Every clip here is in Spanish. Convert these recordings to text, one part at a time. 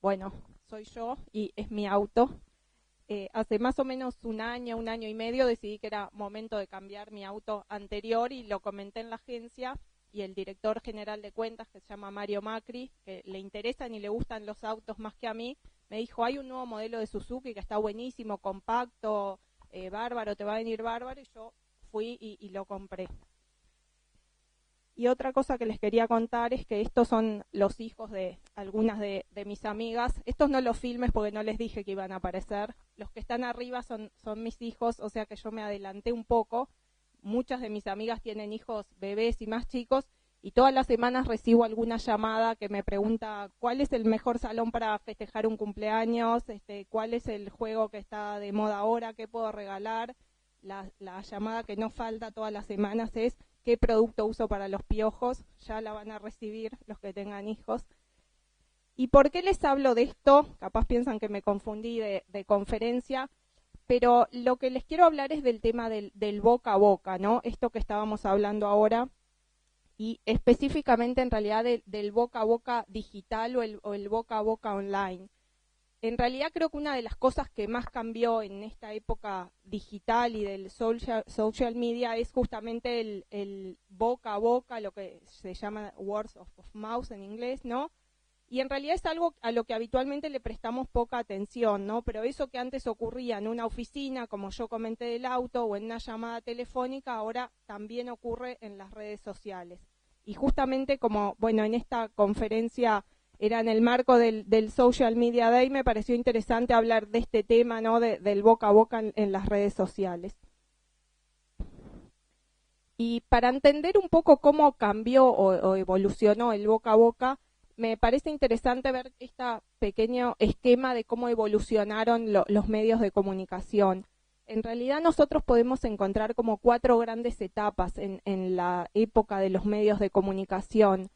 bueno, soy yo y es mi auto. Hace más o menos un año y medio decidí que era momento de cambiar mi auto anterior y lo comenté en la agencia, y el director general de cuentas, que se llama Mario Macri, que le interesan y le gustan los autos más que a mí, me dijo, hay un nuevo modelo de Suzuki que está buenísimo, compacto, bárbaro, te va a venir bárbaro, y yo fui y lo compré. Y otra cosa que les quería contar es que estos son los hijos de algunas de mis amigas. Estos no los filmes porque no les dije que iban a aparecer. Los que están arriba son mis hijos, o sea que yo me adelanté un poco. Muchas de mis amigas tienen hijos bebés y más chicos, y todas las semanas recibo alguna llamada que me pregunta cuál es el mejor salón para festejar un cumpleaños, cuál es el juego que está de moda ahora, qué puedo regalar. La llamada que no falta todas las semanas es qué producto uso para los piojos. Ya la van a recibir los que tengan hijos. ¿Y por qué les hablo de esto? Capaz piensan que me confundí de conferencia, pero lo que les quiero hablar es del tema del boca a boca, ¿no? Esto que estábamos hablando ahora, y específicamente en realidad del boca a boca digital o el boca a boca online. En realidad creo que una de las cosas que más cambió en esta época digital y del social media es justamente el boca a boca, lo que se llama words of mouth en inglés, ¿no? Y en realidad es algo a lo que habitualmente le prestamos poca atención, ¿no? Pero eso que antes ocurría en una oficina, como yo comenté del auto, o en una llamada telefónica, ahora también ocurre en las redes sociales. Y justamente como, bueno, en esta conferencia era en el marco del Social Media Day, me pareció interesante hablar de este tema, ¿no? Del boca a boca en las redes sociales. Y para entender un poco cómo cambió o evolucionó el boca a boca, me parece interesante ver este pequeño esquema de cómo evolucionaron los medios de comunicación. En realidad nosotros podemos encontrar como 4 grandes etapas en la época de los medios de comunicación.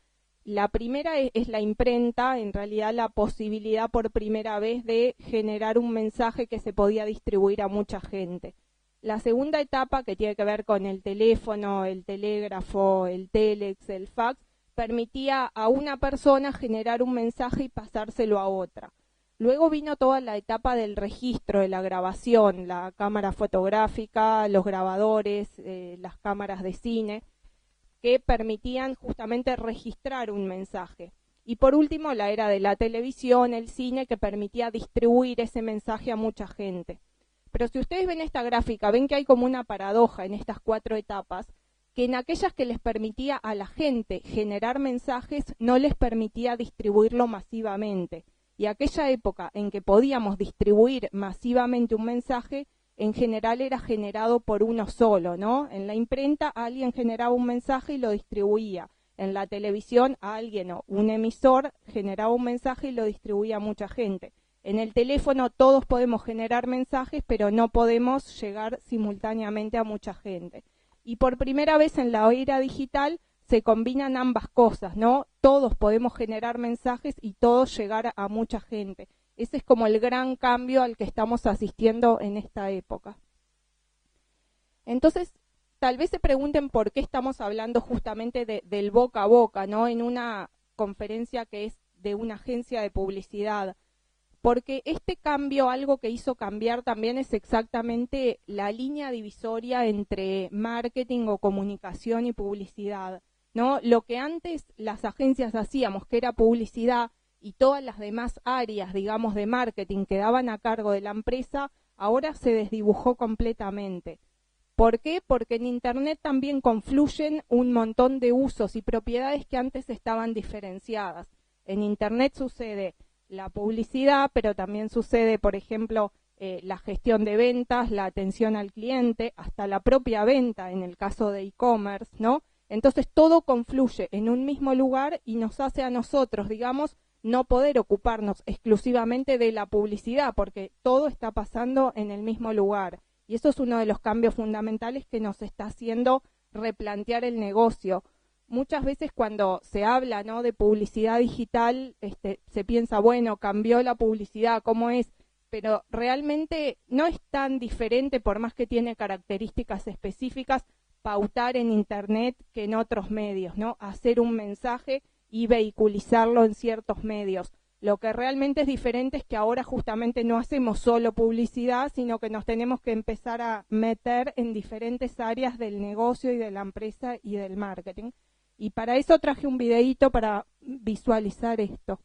La primera es la imprenta, en realidad la posibilidad por primera vez de generar un mensaje que se podía distribuir a mucha gente. La segunda etapa, que tiene que ver con el teléfono, el telégrafo, el telex, el fax, permitía a una persona generar un mensaje y pasárselo a otra. Luego vino toda la etapa del registro, de la grabación, la cámara fotográfica, los grabadores, las cámaras de cine, que permitían justamente registrar un mensaje. Y por último, la era de la televisión, el cine, que permitía distribuir ese mensaje a mucha gente. Pero si ustedes ven esta gráfica, ven que hay como una paradoja en estas 4 etapas, que en aquellas que les permitía a la gente generar mensajes, no les permitía distribuirlo masivamente. Y aquella época en que podíamos distribuir masivamente un mensaje, en general era generado por uno solo, ¿no? En la imprenta alguien generaba un mensaje y lo distribuía. En la televisión alguien o un emisor generaba un mensaje y lo distribuía a mucha gente. En el teléfono todos podemos generar mensajes, pero no podemos llegar simultáneamente a mucha gente. Y por primera vez en la era digital se combinan ambas cosas, ¿no? Todos podemos generar mensajes y todos llegar a mucha gente. Ese es como el gran cambio al que estamos asistiendo en esta época. Entonces, tal vez se pregunten por qué estamos hablando justamente del boca a boca, ¿no? En una conferencia que es de una agencia de publicidad. Porque este cambio, algo que hizo cambiar también es exactamente la línea divisoria entre marketing o comunicación y publicidad, ¿no? Lo que antes las agencias hacíamos, que era publicidad, y todas las demás áreas, digamos, de marketing quedaban a cargo de la empresa, ahora se desdibujó completamente. ¿Por qué? Porque en Internet también confluyen un montón de usos y propiedades que antes estaban diferenciadas. En Internet sucede la publicidad, pero también sucede, por ejemplo, la gestión de ventas, la atención al cliente, hasta la propia venta en el caso de e-commerce, ¿no? Entonces todo confluye en un mismo lugar y nos hace a nosotros, digamos, no poder ocuparnos exclusivamente de la publicidad, porque todo está pasando en el mismo lugar. Y eso es uno de los cambios fundamentales que nos está haciendo replantear el negocio. Muchas veces cuando se habla, ¿no?, de publicidad digital, se piensa, bueno, cambió la publicidad, ¿cómo es? Pero realmente no es tan diferente, por más que tiene características específicas, pautar en Internet que en otros medios, ¿no? Hacer un mensaje y vehiculizarlo en ciertos medios. Lo que realmente es diferente es que ahora justamente no hacemos solo publicidad, sino que nos tenemos que empezar a meter en diferentes áreas del negocio y de la empresa y del marketing. Y para eso traje un videíto para visualizar esto.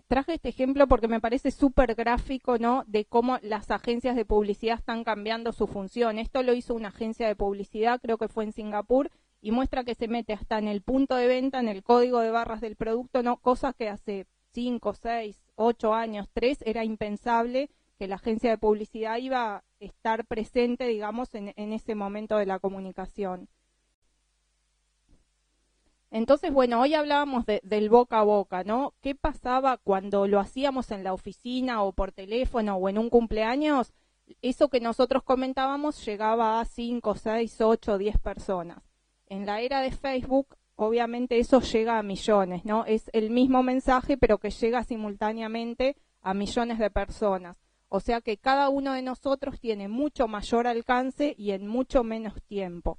Traje este ejemplo porque me parece súper gráfico, ¿no?, de cómo las agencias de publicidad están cambiando su función. Esto lo hizo una agencia de publicidad, creo que fue en Singapur, y muestra que se mete hasta en el punto de venta, en el código de barras del producto, ¿no?, cosas que hace 5, 6, 8 años, 3, era impensable que la agencia de publicidad iba a estar presente, digamos, en ese momento de la comunicación. Entonces, bueno, hoy hablábamos del boca a boca, ¿no? ¿Qué pasaba cuando lo hacíamos en la oficina o por teléfono o en un cumpleaños? Eso que nosotros comentábamos llegaba a 5, 6, 8, 10 personas. En la era de Facebook, obviamente eso llega a millones, ¿no? Es el mismo mensaje, pero que llega simultáneamente a millones de personas. O sea que cada uno de nosotros tiene mucho mayor alcance y en mucho menos tiempo.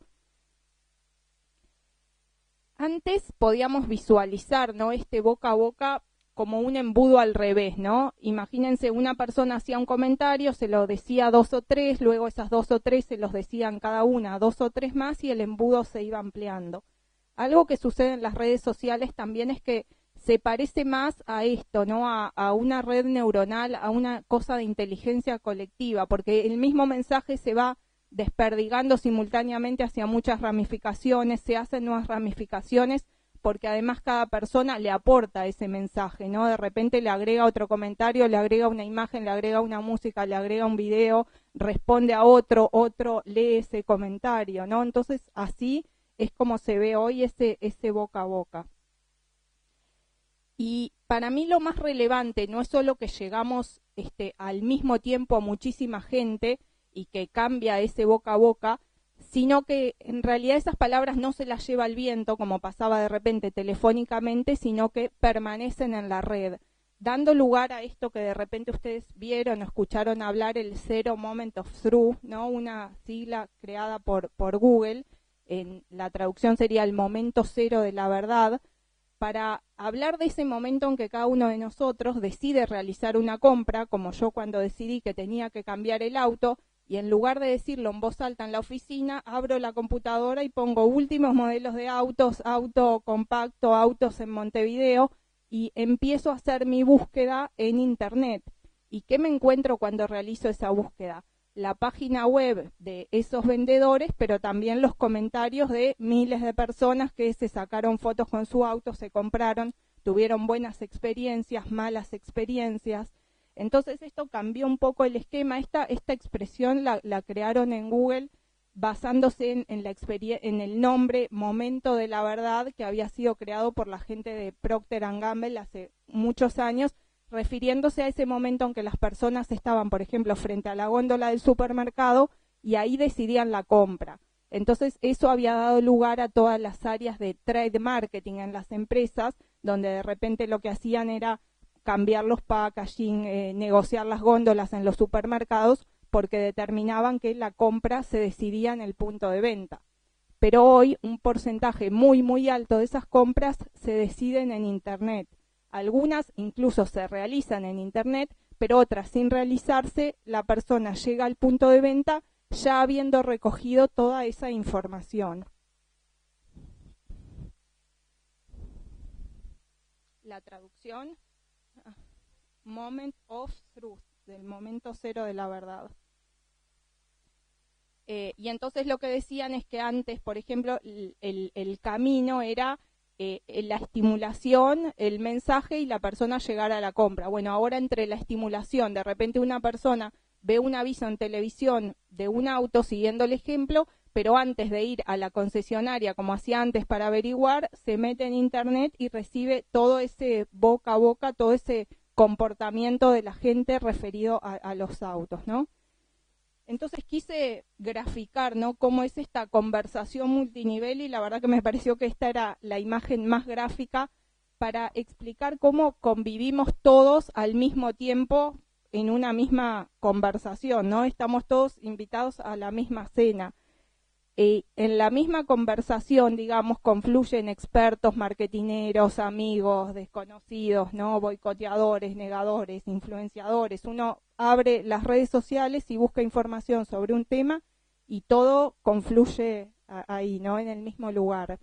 Antes podíamos visualizar, ¿no?, este boca a boca como un embudo al revés, ¿no? Imagínense, una persona hacía un comentario, se lo decía 2 o 3, luego esas 2 o 3 se los decían cada una 2 o 3 más y el embudo se iba ampliando. Algo que sucede en las redes sociales también es que se parece más a esto, ¿no?, a una red neuronal, a una cosa de inteligencia colectiva, porque el mismo mensaje se va desperdigando simultáneamente hacia muchas ramificaciones, se hacen nuevas ramificaciones, porque además cada persona le aporta ese mensaje, ¿no? De repente le agrega otro comentario, le agrega una imagen, le agrega una música, le agrega un video, responde a otro lee ese comentario, ¿no? Entonces así es como se ve hoy ese boca a boca. Y para mí lo más relevante no es solo que llegamos al mismo tiempo a muchísima gente, y que cambia ese boca a boca, sino que en realidad esas palabras no se las lleva el viento, como pasaba de repente telefónicamente, sino que permanecen en la red, dando lugar a esto que de repente ustedes vieron o escucharon hablar, el Zero Moment of Truth, ¿no?, una sigla creada por Google, en la traducción sería el momento cero de la verdad, para hablar de ese momento en que cada uno de nosotros decide realizar una compra, como yo cuando decidí que tenía que cambiar el auto, y en lugar de decirlo en voz alta en la oficina, abro la computadora y pongo últimos modelos de autos, auto compacto, autos en Montevideo, y empiezo a hacer mi búsqueda en Internet. ¿Y qué me encuentro cuando realizo esa búsqueda? La página web de esos vendedores, pero también los comentarios de miles de personas que se sacaron fotos con su auto, se compraron, tuvieron buenas experiencias, malas experiencias. Entonces esto cambió un poco el esquema. Esta expresión la crearon en Google basándose en el nombre Momento de la Verdad, que había sido creado por la gente de Procter & Gamble hace muchos años, refiriéndose a ese momento en que las personas estaban, por ejemplo, frente a la góndola del supermercado y ahí decidían la compra. Entonces eso había dado lugar a todas las áreas de trade marketing en las empresas, donde de repente lo que hacían era cambiar los packaging, negociar las góndolas en los supermercados, porque determinaban que la compra se decidía en el punto de venta. Pero hoy un porcentaje muy, muy alto de esas compras se deciden en Internet. Algunas incluso se realizan en Internet, pero otras sin realizarse, la persona llega al punto de venta ya habiendo recogido toda esa información. La traducción. moment of truth, del momento cero de la verdad. Y entonces lo que decían es que antes, por ejemplo, el camino era la estimulación, el mensaje y la persona llegar a la compra. Bueno, ahora entre la estimulación, de repente una persona ve un aviso en televisión de un auto siguiendo el ejemplo, pero antes de ir a la concesionaria, como hacía antes para averiguar, se mete en internet y recibe todo ese boca a boca, todo ese comportamiento de la gente referido a los autos, ¿no? Entonces quise graficar, ¿no?, cómo es esta conversación multinivel, y la verdad que me pareció que esta era la imagen más gráfica para explicar cómo convivimos todos al mismo tiempo en una misma conversación, ¿no? Estamos todos invitados a la misma cena. En la misma conversación, digamos, confluyen expertos, marketineros, amigos, desconocidos, ¿no?, boicoteadores, negadores, influenciadores. Uno abre las redes sociales y busca información sobre un tema y todo confluye ahí, ¿no?, en el mismo lugar.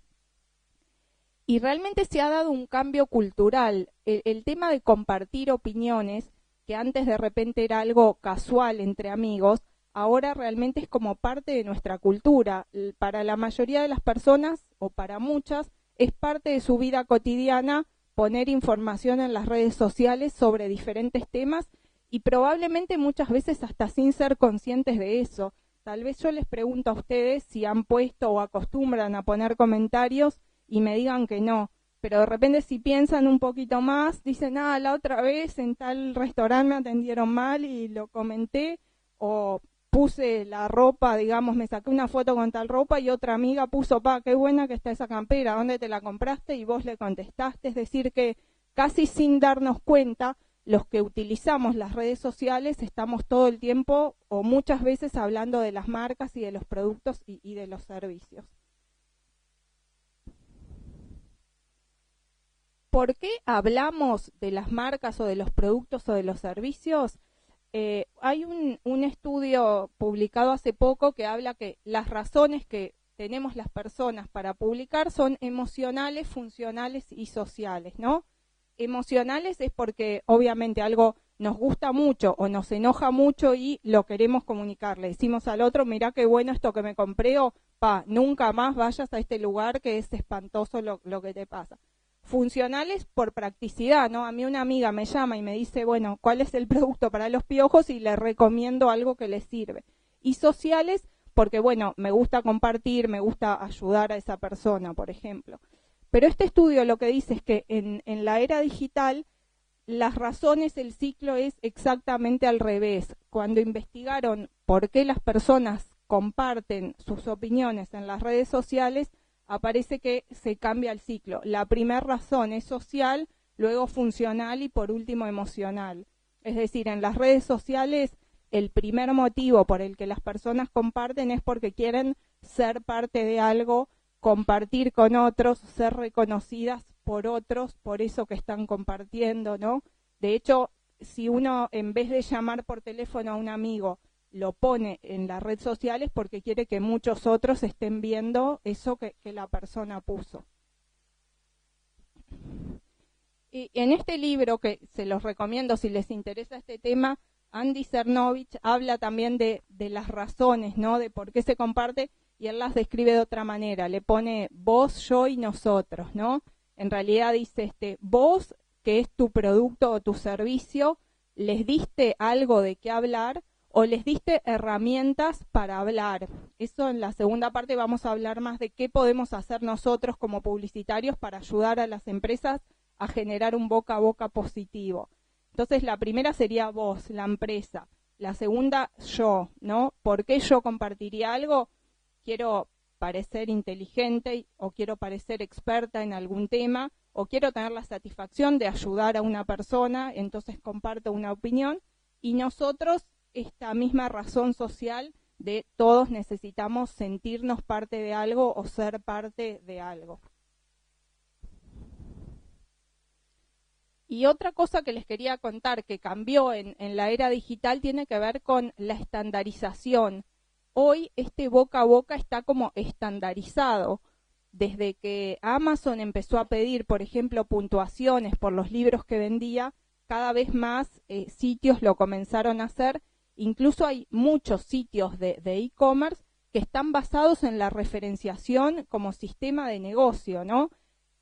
Y realmente se ha dado un cambio cultural. El tema de compartir opiniones, que antes de repente era algo casual entre amigos, ahora realmente es como parte de nuestra cultura. Para la mayoría de las personas, o para muchas, es parte de su vida cotidiana poner información en las redes sociales sobre diferentes temas, y probablemente muchas veces hasta sin ser conscientes de eso. Tal vez yo les pregunto a ustedes si han puesto o acostumbran a poner comentarios y me digan que no, pero de repente si piensan un poquito más, dicen, la otra vez en tal restaurante me atendieron mal y lo comenté, o puse la ropa, digamos, me saqué una foto con tal ropa y otra amiga puso, qué buena que está esa campera, ¿dónde te la compraste? Y vos le contestaste. Es decir, que casi sin darnos cuenta, los que utilizamos las redes sociales estamos todo el tiempo o muchas veces hablando de las marcas y de los productos y de los servicios. ¿Por qué hablamos de las marcas o de los productos o de los servicios? Hay un estudio publicado hace poco que habla que las razones que tenemos las personas para publicar son emocionales, funcionales y sociales, ¿no? Emocionales es porque obviamente algo nos gusta mucho o nos enoja mucho y lo queremos comunicar. Le decimos al otro, mirá qué bueno esto que me compré, o nunca más vayas a este lugar que es espantoso lo que te pasa. Funcionales por practicidad, ¿no? A mí una amiga me llama y me dice, bueno, ¿cuál es el producto para los piojos? Y le recomiendo algo que le sirve. Y sociales porque, bueno, me gusta compartir, me gusta ayudar a esa persona, por ejemplo. Pero este estudio lo que dice es que en la era digital, las razones, el ciclo es exactamente al revés. Cuando investigaron por qué las personas comparten sus opiniones en las redes sociales, aparece que se cambia el ciclo. La primera razón es social, luego funcional y por último emocional. Es decir, en las redes sociales el primer motivo por el que las personas comparten es porque quieren ser parte de algo, compartir con otros, ser reconocidas por otros, por eso que están compartiendo, ¿no? De hecho, si uno en vez de llamar por teléfono a un amigo, lo pone en la red social es porque quiere que muchos otros estén viendo eso que la persona puso. Y en este libro, que se los recomiendo si les interesa este tema, Andy Cernovich habla también de las razones, ¿no?, de por qué se comparte, y él las describe de otra manera. Le pone vos, yo y nosotros, ¿no? En realidad dice, vos, que es tu producto o tu servicio, les diste algo de qué hablar, o les diste herramientas para hablar. Eso en la segunda parte vamos a hablar más de qué podemos hacer nosotros como publicitarios para ayudar a las empresas a generar un boca a boca positivo. Entonces la primera sería vos, la empresa. La segunda, yo, ¿no? ¿Por qué yo compartiría algo? Quiero parecer inteligente o quiero parecer experta en algún tema o quiero tener la satisfacción de ayudar a una persona, entonces comparto una opinión. Y nosotros, esta misma razón social de todos necesitamos sentirnos parte de algo o ser parte de algo. Y otra cosa que les quería contar que cambió en la era digital tiene que ver con la estandarización. Hoy este boca a boca está como estandarizado. Desde que Amazon empezó a pedir, por ejemplo, puntuaciones por los libros que vendía, cada vez más sitios lo comenzaron a hacer. Incluso hay muchos sitios de e-commerce que están basados en la referenciación como sistema de negocio, ¿no?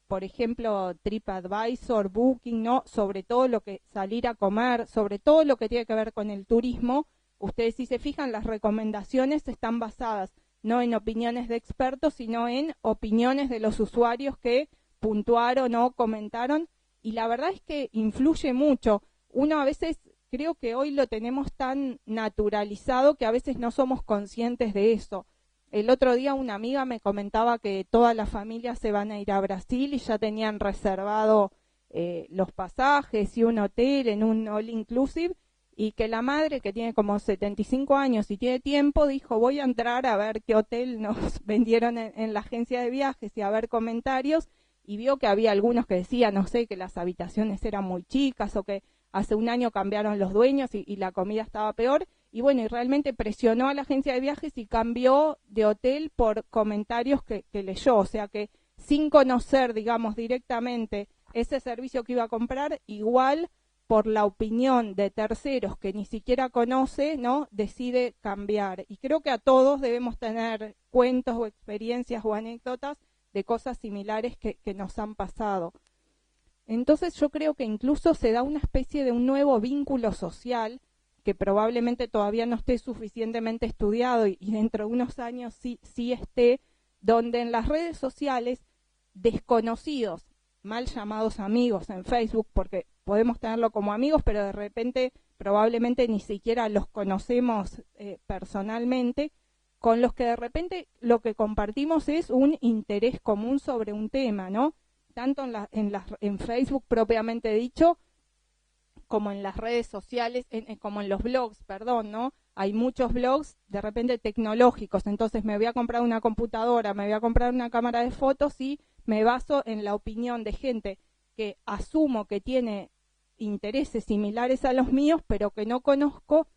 Por ejemplo, TripAdvisor, Booking, ¿no? Sobre todo lo que salir a comer, sobre todo lo que tiene que ver con el turismo. Ustedes, si se fijan, las recomendaciones están basadas no en opiniones de expertos, sino en opiniones de los usuarios que puntuaron o comentaron. Y la verdad es que influye mucho. Uno a veces, creo que hoy lo tenemos tan naturalizado que a veces no somos conscientes de eso. El otro día una amiga me comentaba que toda la familia se van a ir a Brasil y ya tenían reservado los pasajes y un hotel en un all inclusive, y que la madre, que tiene como 75 años y tiene tiempo, dijo: voy a entrar a ver qué hotel nos vendieron en la agencia de viajes y a ver comentarios, y vio que había algunos que decían, no sé, que las habitaciones eran muy chicas o que hace un año cambiaron los dueños y la comida estaba peor. Y bueno, y realmente presionó a la agencia de viajes y cambió de hotel por comentarios que leyó. O sea que sin conocer, digamos, directamente ese servicio que iba a comprar, igual por la opinión de terceros que ni siquiera conoce, ¿no?, decide cambiar. Y creo que a todos debemos tener cuentos o experiencias o anécdotas de cosas similares que nos han pasado. Entonces yo creo que incluso se da una especie de un nuevo vínculo social que probablemente todavía no esté suficientemente estudiado y dentro de unos años sí esté, donde en las redes sociales desconocidos, mal llamados amigos en Facebook, porque podemos tenerlo como amigos, pero de repente probablemente ni siquiera los conocemos personalmente, con los que de repente lo que compartimos es un interés común sobre un tema, ¿no? Tanto en Facebook propiamente dicho, como en las redes sociales, como en los blogs, perdón, ¿no? Hay muchos blogs de repente tecnológicos, entonces me voy a comprar una computadora, me voy a comprar una cámara de fotos y me baso en la opinión de gente que asumo que tiene intereses similares a los míos, pero que no conozco,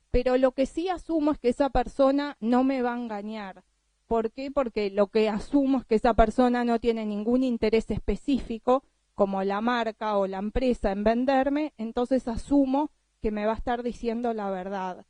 pero lo que sí asumo es que esa persona no me va a engañar. ¿Por qué? Porque lo que asumo es que esa persona no tiene ningún interés específico, como la marca o la empresa, en venderme, entonces asumo que me va a estar diciendo la verdad.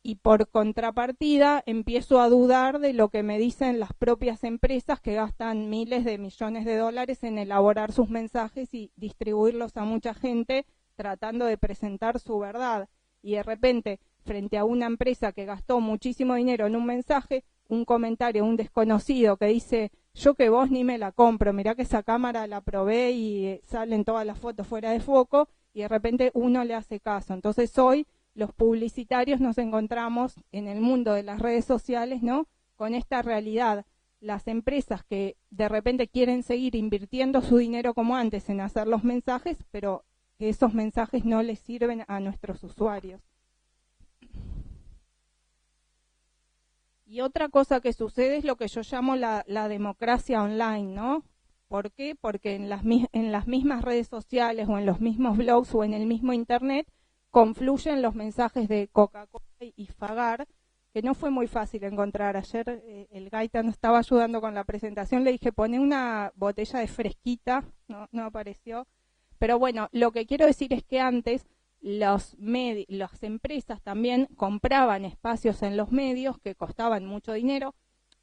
Y por contrapartida empiezo a dudar de lo que me dicen las propias empresas que gastan miles de millones de dólares en elaborar sus mensajes y distribuirlos a mucha gente tratando de presentar su verdad. Y de repente, frente a una empresa que gastó muchísimo dinero en un mensaje, un comentario, un desconocido que dice: yo que vos ni me la compro, mirá que esa cámara la probé y salen todas las fotos fuera de foco, y de repente uno le hace caso. Entonces hoy los publicitarios nos encontramos en el mundo de las redes sociales, ¿no?, con esta realidad. Las empresas que de repente quieren seguir invirtiendo su dinero como antes en hacer los mensajes, pero que esos mensajes no les sirven a nuestros usuarios. Y otra cosa que sucede es lo que yo llamo la democracia online, ¿no? ¿Por qué? Porque en las mismas redes sociales o en los mismos blogs o en el mismo internet confluyen los mensajes de Coca-Cola y Fagar, que no fue muy fácil encontrar. Ayer el Gaita nos estaba ayudando con la presentación, le dije: poné una botella de fresquita, no apareció. Pero bueno, lo que quiero decir es que antes las empresas también compraban espacios en los medios que costaban mucho dinero.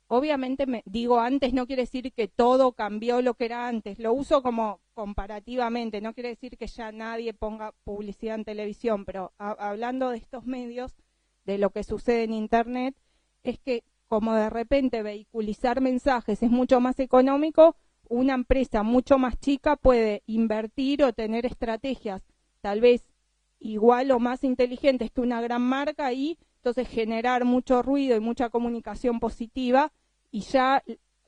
Obviamente, digo antes, no quiere decir que todo cambió lo que era antes, lo uso como comparativamente, no quiere decir que ya nadie ponga publicidad en televisión, pero hablando de estos medios, de lo que sucede en internet, es que como de repente vehiculizar mensajes es mucho más económico, una empresa mucho más chica puede invertir o tener estrategias tal vez igual o más inteligentes que una gran marca y entonces generar mucho ruido y mucha comunicación positiva, y ya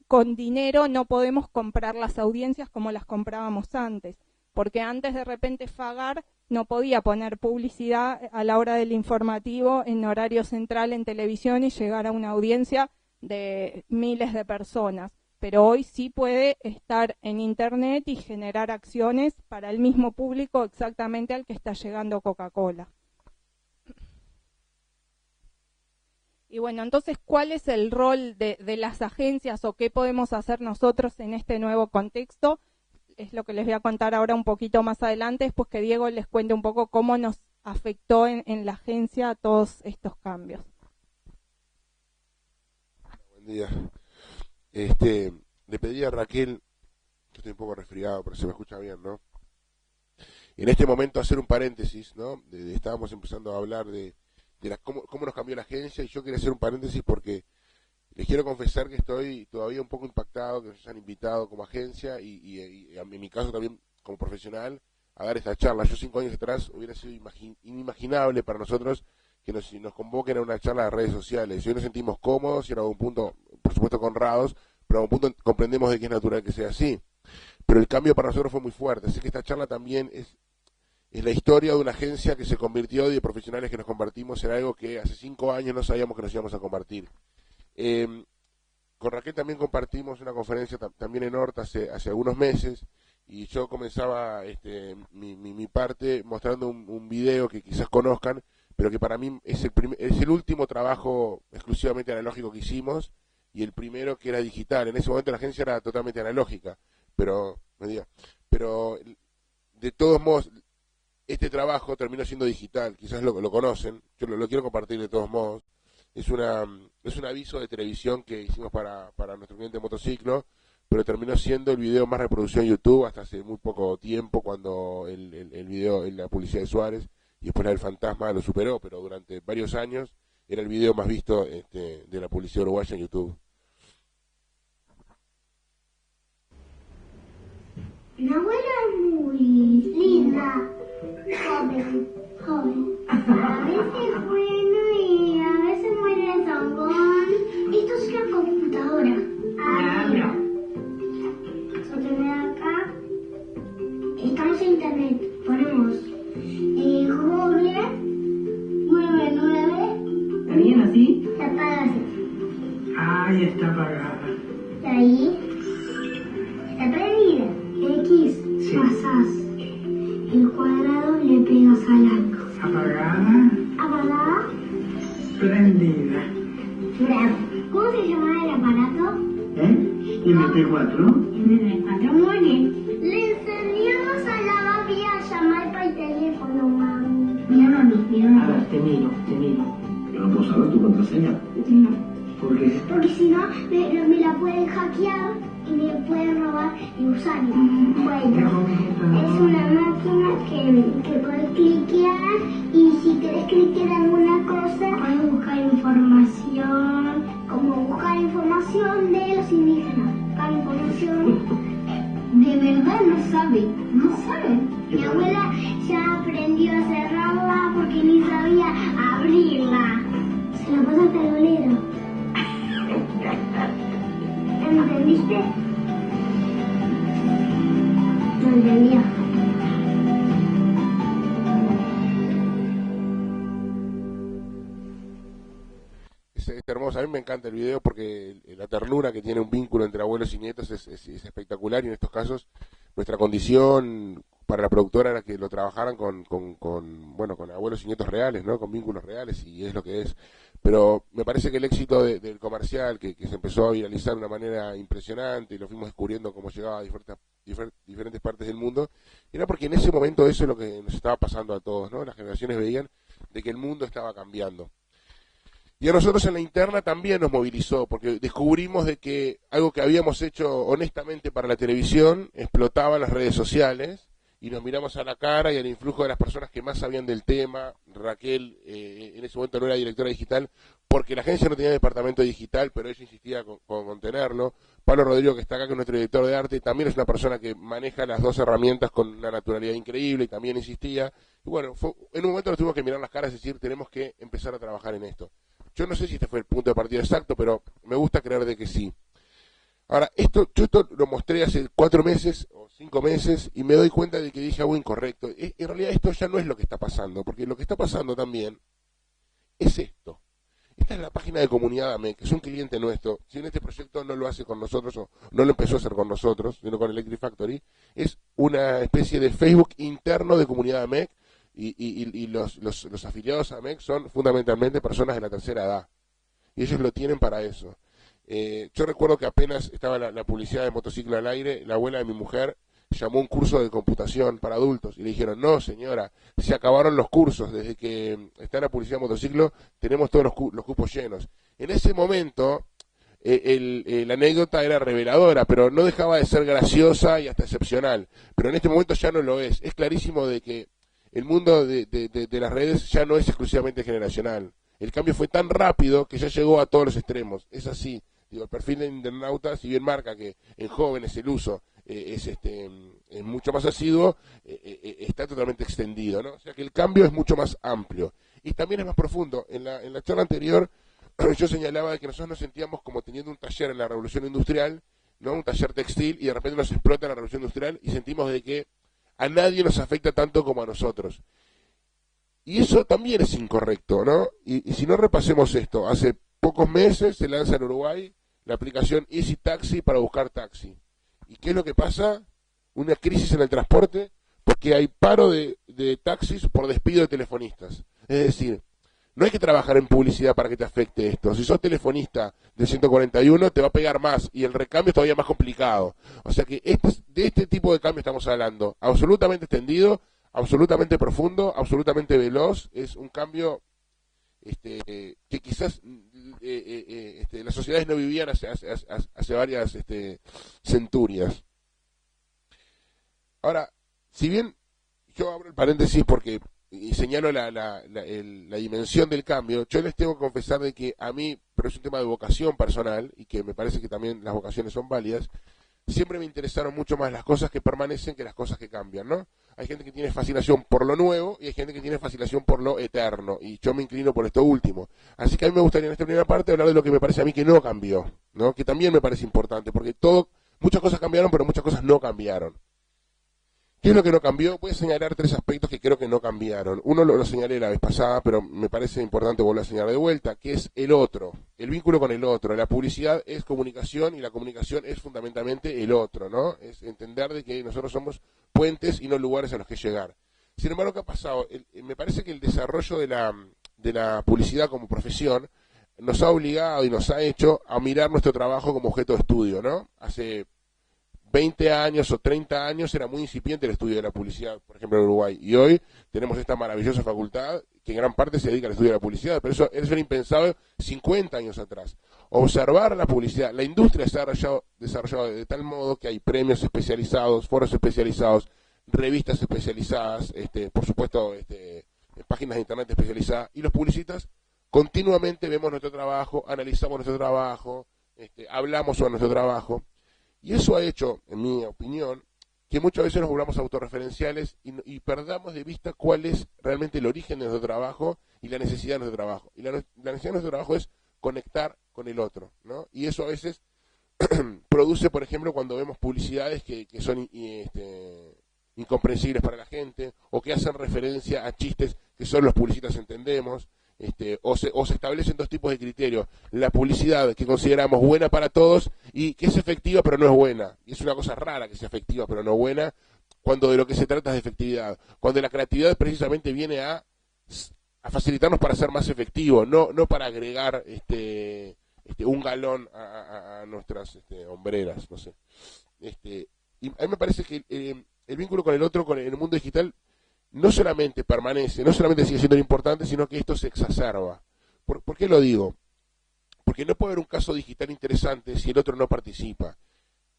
con dinero no podemos comprar las audiencias como las comprábamos antes, porque antes de repente Fagar no podía poner publicidad a la hora del informativo en horario central en televisión y llegar a una audiencia de miles de personas, pero hoy sí puede estar en internet y generar acciones para el mismo público exactamente al que está llegando Coca-Cola. Y bueno, entonces, ¿cuál es el rol de las agencias o qué podemos hacer nosotros en este nuevo contexto? es lo que les voy a contar ahora un poquito más adelante, después que Diego les cuente un poco cómo nos afectó en la agencia todos estos cambios. Buen día. Le pedí a Raquel, yo estoy un poco resfriado, pero se me escucha bien, ¿no? En este momento hacer un paréntesis, ¿no? Estábamos empezando a hablar de cómo nos cambió la agencia, y yo quería hacer un paréntesis porque les quiero confesar que estoy todavía un poco impactado que nos hayan invitado como agencia y en mi caso también como profesional a dar esta charla. Yo 5 años atrás hubiera sido inimaginable para nosotros que nos convoquen a una charla de redes sociales. Hoy nos sentimos cómodos y en algún punto, por supuesto, honrados, pero en algún punto comprendemos de que es natural que sea así. Pero el cambio para nosotros fue muy fuerte, así que esta charla también es la historia de una agencia que se convirtió, de profesionales que nos convertimos en algo que hace 5 años no sabíamos que nos íbamos a convertir. Con Raquel también compartimos una conferencia también en Horta hace algunos meses, y yo comenzaba mi parte mostrando un video que quizás conozcan, pero que para mí es el último trabajo exclusivamente analógico que hicimos, y el primero que era digital. En ese momento la agencia era totalmente analógica, pero de todos modos este trabajo terminó siendo digital. Quizás lo conocen, yo lo quiero compartir de todos modos. Es un aviso de televisión que hicimos para nuestro cliente de motociclo, pero terminó siendo el video más reproducido en YouTube hasta hace muy poco tiempo, cuando el video en la publicidad de Suárez y después la del Fantasma lo superó, pero durante varios años era el video más visto de la publicidad uruguaya en YouTube. Mi abuela es muy linda, joven. A veces buena y a veces muy rezongón. Esto es una computadora. Mira. Sóteme acá. Estamos en internet. Ponemos Google 99. ¿Está bien así? Se apaga así. Ahí está apagada. Y ahí está prendida. X, Sí. pasás el cuadrado, le pegas al arco. Apagada, Apagada. prendida. Bravo. ¿Cómo se llama el aparato? MP4. MP4. Muy bien. Le enseñamos a la papi a llamar por el teléfono, mami. Mira, A ver, te miro. ¿Yo no puedo saber tu contraseña? No. ¿Por qué? Porque si no, me la pueden hackear y me pueden robar y usar. Bueno, es una máquina que puedes cliquear, y si querés cliquear alguna cosa, puedes buscar información, como buscar información de los indígenas, buscar información. De verdad no sabe. Mi abuela ya aprendió a cerrarla porque ni sabía abrirla. Se la pasa hasta el bolero. ¿Entendiste? No entendía. Es hermoso, a mí me encanta el video porque la ternura que tiene un vínculo entre abuelos y nietos es espectacular, y en estos casos nuestra condición para la productora era que lo trabajaran con abuelos y nietos reales, ¿no? Con vínculos reales, y es lo que es. Pero me parece que el éxito del comercial, que se empezó a viralizar de una manera impresionante y lo fuimos descubriendo cómo llegaba a diferentes partes del mundo, era porque en ese momento eso es lo que nos estaba pasando a todos, ¿no? Las generaciones veían de que el mundo estaba cambiando. Y a nosotros en la interna también nos movilizó, porque descubrimos de que algo que habíamos hecho honestamente para la televisión explotaba en las redes sociales, y nos miramos a la cara y al influjo de las personas que más sabían del tema. Raquel en ese momento no era directora digital porque la agencia no tenía departamento digital, pero ella insistía con tenerlo. Pablo Rodrigo, que está acá, que es nuestro director de arte, también es una persona que maneja las dos herramientas con una naturalidad increíble, y también insistía. Y bueno, en un momento nos tuvimos que mirar las caras y decir, tenemos que empezar a trabajar en esto. Yo no sé si este fue el punto de partida exacto, pero me gusta creer de que sí. Ahora, yo esto lo mostré hace 4 meses o 5 meses, y me doy cuenta de que dije algo incorrecto. En realidad esto ya no es lo que está pasando, porque lo que está pasando también es esto. Esta es la página de Comunidad AMEC, que es un cliente nuestro. Si en este proyecto no lo hace con nosotros, o no lo empezó a hacer con nosotros, sino con Electric Factory, es una especie de Facebook interno de Comunidad AMEC, y los afiliados a AMEC son fundamentalmente personas de la tercera edad, y ellos lo tienen para eso. Yo recuerdo que apenas estaba la publicidad de motociclo al aire, la abuela de mi mujer llamó a un curso de computación para adultos y le dijeron, no señora, se acabaron los cursos, desde que está la publicidad de motociclo tenemos todos los cupos llenos. En ese momento la anécdota era reveladora, pero no dejaba de ser graciosa y hasta excepcional. Pero en este momento ya no lo es. Es clarísimo de que el mundo de las redes ya no es exclusivamente generacional. El cambio fue tan rápido que ya llegó a todos los extremos. Es así. Digo, el perfil de internauta, si bien marca que en jóvenes el uso es mucho más asiduo, está totalmente extendido, ¿no? O sea que el cambio es mucho más amplio. Y también es más profundo. En la charla anterior yo señalaba que nosotros nos sentíamos como teniendo un taller en la revolución industrial, ¿no? Un taller textil, y de repente nos explota la revolución industrial y sentimos de que a nadie nos afecta tanto como a nosotros. Y eso también es incorrecto, ¿no? Y si no, repasemos esto. Hace pocos meses se lanza en Uruguay la aplicación Easy Taxi para buscar taxi. ¿Y qué es lo que pasa? Una crisis en el transporte porque hay paro de taxis por despido de telefonistas. Es decir, no hay que trabajar en publicidad para que te afecte esto. Si sos telefonista de 141, te va a pegar más y el recambio es todavía más complicado. O sea que de este tipo de cambio estamos hablando. Absolutamente extendido, absolutamente profundo, absolutamente veloz. Es un cambio que quizás las sociedades no vivían hace varias centurias. Ahora, si bien yo abro el paréntesis porque y señalo la dimensión del cambio, yo les tengo que confesar de que a mí, pero es un tema de vocación personal, y que me parece que también las vocaciones son válidas, siempre me interesaron mucho más las cosas que permanecen que las cosas que cambian, ¿no? Hay gente que tiene fascinación por lo nuevo y hay gente que tiene fascinación por lo eterno, y yo me inclino por esto último. Así que a mí me gustaría en esta primera parte hablar de lo que me parece a mí que no cambió, ¿no? Que también me parece importante, porque muchas cosas cambiaron, pero muchas cosas no cambiaron. ¿Qué es lo que no cambió? Voy a señalar 3 aspectos que creo que no cambiaron. Uno lo señalé la vez pasada, pero me parece importante volver a señalar de vuelta, que es el otro, el vínculo con el otro. La publicidad es comunicación y la comunicación es fundamentalmente el otro, ¿no? Es entender de que nosotros somos puentes y no lugares a los que llegar. Sin embargo, ¿qué ha pasado? Me parece que el desarrollo de la publicidad como profesión nos ha obligado y nos ha hecho a mirar nuestro trabajo como objeto de estudio, ¿no? Hace 20 años o 30 años era muy incipiente el estudio de la publicidad, por ejemplo en Uruguay, y hoy tenemos esta maravillosa facultad que en gran parte se dedica al estudio de la publicidad, pero eso era impensable 50 años atrás. Observar la publicidad, la industria se ha desarrollado de tal modo que hay premios especializados, foros especializados, revistas especializadas, por supuesto páginas de internet especializadas, y los publicistas continuamente vemos nuestro trabajo, analizamos nuestro trabajo, hablamos sobre nuestro trabajo. Y eso ha hecho, en mi opinión, que muchas veces nos volvamos autorreferenciales y perdamos de vista cuál es realmente el origen de nuestro trabajo y la necesidad de nuestro trabajo. Y la necesidad de nuestro trabajo es conectar con el otro, ¿no? Y eso a veces produce, por ejemplo, cuando vemos publicidades que son incomprensibles para la gente o que hacen referencia a chistes que solo los publicistas entendemos. O se establecen 2 tipos de criterios: la publicidad que consideramos buena para todos y que es efectiva pero no es buena, y es una cosa rara que sea efectiva pero no buena, cuando de lo que se trata es de efectividad, cuando la creatividad precisamente viene a facilitarnos para ser más efectivos, no para agregar un galón a nuestras hombreras, no sé. Y a mí me parece que el vínculo con el otro, con el mundo digital, no solamente permanece, no solamente sigue siendo importante, sino que esto se exacerba. ¿Por qué lo digo? Porque no puede haber un caso digital interesante si el otro no participa.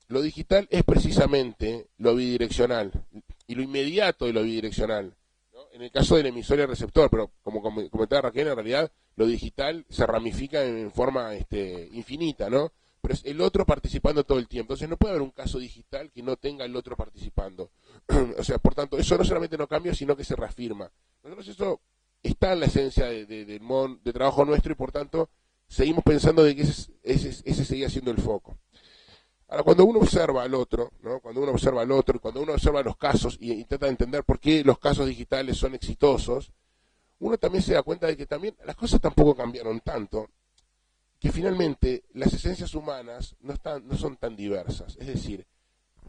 Lo digital es precisamente lo bidireccional, y lo inmediato de lo bidireccional, ¿no? En el caso del emisor y el receptor, pero como comentaba Raquel, en realidad lo digital se ramifica en forma infinita, ¿no? Pero es el otro participando todo el tiempo. Entonces no puede haber un caso digital que no tenga el otro participando. O sea, por tanto, eso no solamente no cambia, sino que se reafirma. Nosotros eso está en la esencia del modo de trabajo nuestro, y por tanto seguimos pensando de que ese seguía siendo el foco. Ahora, cuando uno observa al otro, ¿no? Cuando uno observa al otro, cuando uno observa los casos y trata de entender por qué los casos digitales son exitosos, uno también se da cuenta de que también las cosas tampoco cambiaron tanto, que finalmente las esencias humanas no son tan diversas. Es decir,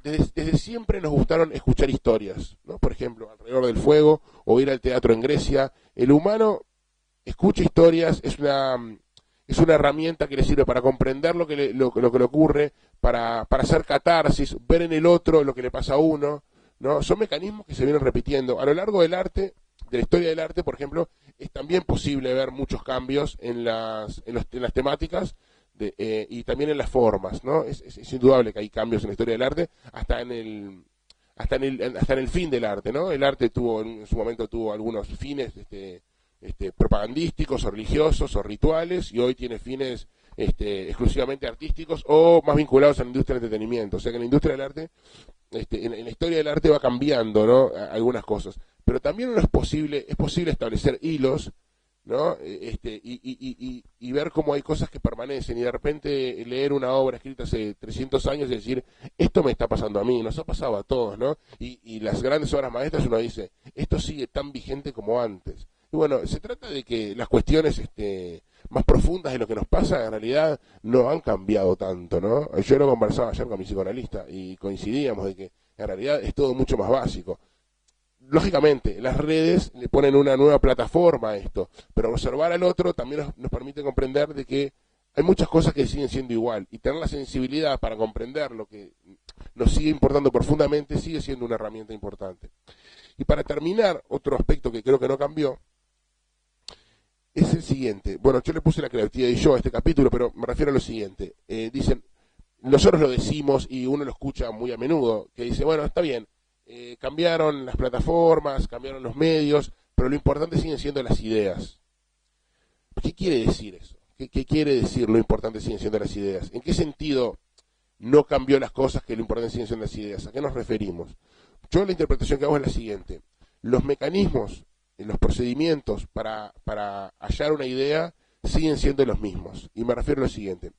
desde siempre nos gustaron escuchar historias, ¿no? Por ejemplo, alrededor del fuego o ir al teatro en Grecia. El humano escucha historias, es es una herramienta que le sirve para comprender lo que le ocurre, para hacer catarsis, ver en el otro lo que le pasa a uno, ¿no? Son mecanismos que se vienen repitiendo. A lo largo del arte, de la historia del arte, por ejemplo, es también posible ver muchos cambios en las temáticas y también en las formas, ¿no? Es indudable que hay cambios en la historia del arte, hasta en el fin del arte, ¿no? El arte en su momento tuvo algunos fines propagandísticos o religiosos o rituales, y hoy tiene fines exclusivamente artísticos o más vinculados a la industria del entretenimiento. O sea que la industria del arte, en la historia del arte va cambiando, ¿no? Algunas cosas. Pero también es posible establecer hilos, ¿no? Y ver cómo hay cosas que permanecen, y de repente leer una obra escrita hace 300 años y decir, esto me está pasando a mí, nos ha pasado a todos, ¿no? Y las grandes obras maestras, uno dice, esto sigue tan vigente como antes. Y bueno, se trata de que las cuestiones más profundas de lo que nos pasa en realidad no han cambiado tanto, ¿no? Yo lo conversaba ayer con mi psicoanalista y coincidíamos de que en realidad es todo mucho más básico. Lógicamente, las redes le ponen una nueva plataforma a esto, pero observar al otro también nos permite comprender de que hay muchas cosas que siguen siendo igual, y tener la sensibilidad para comprender lo que nos sigue importando profundamente sigue siendo una herramienta importante. Y para terminar, otro aspecto que creo que no cambió es el siguiente. Bueno, yo le puse la creatividad y yo a este capítulo, pero me refiero a lo siguiente. Dicen, nosotros lo decimos y uno lo escucha muy a menudo, que dice, bueno, está bien, cambiaron las plataformas, cambiaron los medios, pero lo importante siguen siendo las ideas. ¿Qué quiere decir eso? ¿Qué quiere decir lo importante siguen siendo las ideas? ¿En qué sentido no cambió las cosas que lo importante siguen siendo las ideas? ¿A qué nos referimos? Yo la interpretación que hago es la siguiente. Los mecanismos, los procedimientos para hallar una idea siguen siendo los mismos. Y me refiero a lo siguiente.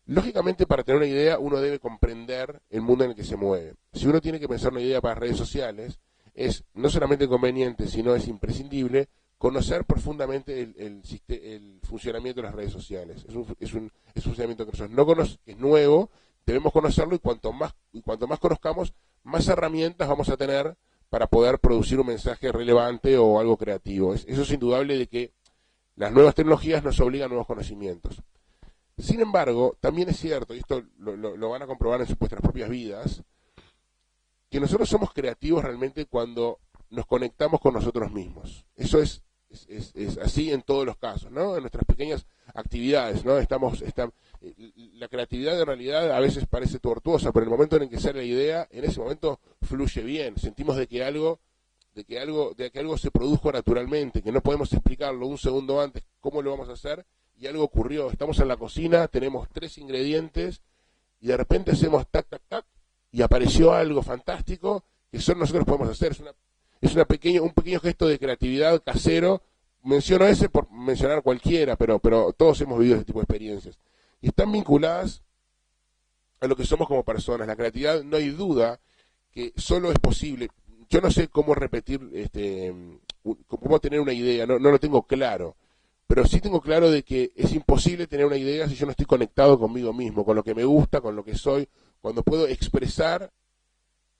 Lógicamente, para tener una idea, uno debe comprender el mundo en el que se mueve. Si uno tiene que pensar una idea para redes sociales, es no solamente conveniente, sino es imprescindible conocer profundamente el funcionamiento de las redes sociales. Es un funcionamiento que nosotros no conocemos, es nuevo, debemos conocerlo, y cuanto más conozcamos, más herramientas vamos a tener para poder producir un mensaje relevante o algo creativo. Eso es indudable de que las nuevas tecnologías nos obligan a nuevos conocimientos. Sin embargo, también es cierto, y esto lo van a comprobar en vuestras propias vidas, que nosotros somos creativos realmente cuando nos conectamos con nosotros mismos. Eso es así en todos los casos, ¿no? En nuestras pequeñas actividades, ¿no? La creatividad en realidad a veces parece tortuosa, pero en el momento en el que sale la idea, en ese momento fluye bien. Sentimos de que algo se produjo naturalmente, que no podemos explicarlo un segundo antes cómo lo vamos a hacer, y algo ocurrió. Estamos en la cocina, tenemos 3 ingredientes, y de repente hacemos tac, tac, tac, y apareció algo fantástico que solo nosotros podemos hacer. Es un pequeño gesto de creatividad casero. Menciono ese por mencionar cualquiera, pero todos hemos vivido ese tipo de experiencias. Y están vinculadas a lo que somos como personas. La creatividad, no hay duda que solo es posible. Yo no sé cómo repetir, cómo tener una idea, no lo tengo claro. Pero sí tengo claro de que es imposible tener una idea si yo no estoy conectado conmigo mismo, con lo que me gusta, con lo que soy, cuando puedo expresar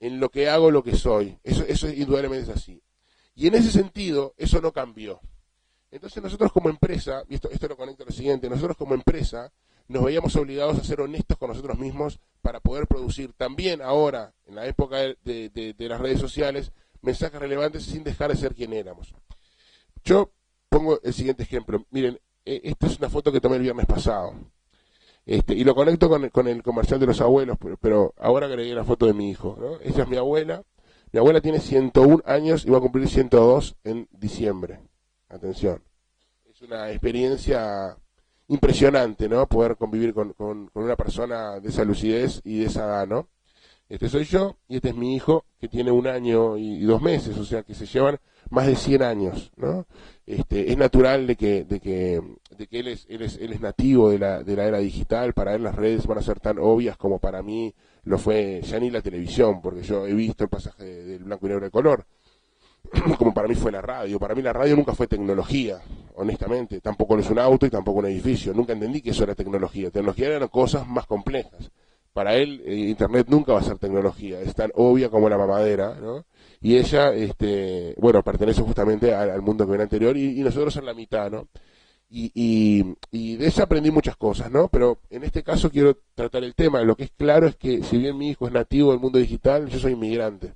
en lo que hago lo que soy. Eso indudablemente es así. Y en ese sentido, eso no cambió. Entonces nosotros como empresa, y esto lo conecta a lo siguiente, nosotros como empresa nos veíamos obligados a ser honestos con nosotros mismos para poder producir también ahora, en la época de las redes sociales, mensajes relevantes sin dejar de ser quien éramos. Yo pongo el siguiente ejemplo. Miren, esta es una foto que tomé el viernes pasado. Y lo conecto con el comercial de los abuelos, pero ahora agregué la foto de mi hijo, ¿no? Esa es mi abuela. Mi abuela tiene 101 años y va a cumplir 102 en diciembre. Atención. Es una experiencia impresionante, ¿no? Poder convivir con una persona de esa lucidez y de esa edad, ¿no? Este soy yo y este es mi hijo, que tiene 1 año y 2 meses, o sea que se llevan más de 100 años, ¿no? Es natural de que él es nativo de la era digital. Para él las redes van a ser tan obvias como para mí lo fue ya ni la televisión, porque yo he visto el pasaje del blanco y negro de color, como para mí fue la radio. Para mí la radio nunca fue tecnología, honestamente, tampoco es un auto y tampoco un edificio. Nunca entendí que eso era tecnología. Tecnología eran cosas más complejas. Para él, Internet nunca va a ser tecnología, es tan obvia como la mamadera, ¿no? Y ella, pertenece justamente al mundo que viene anterior, y nosotros en la mitad, ¿no? y de ella aprendí muchas cosas, ¿no? Pero en este caso quiero tratar el tema. Lo que es claro es que si bien mi hijo es nativo del mundo digital, yo soy inmigrante.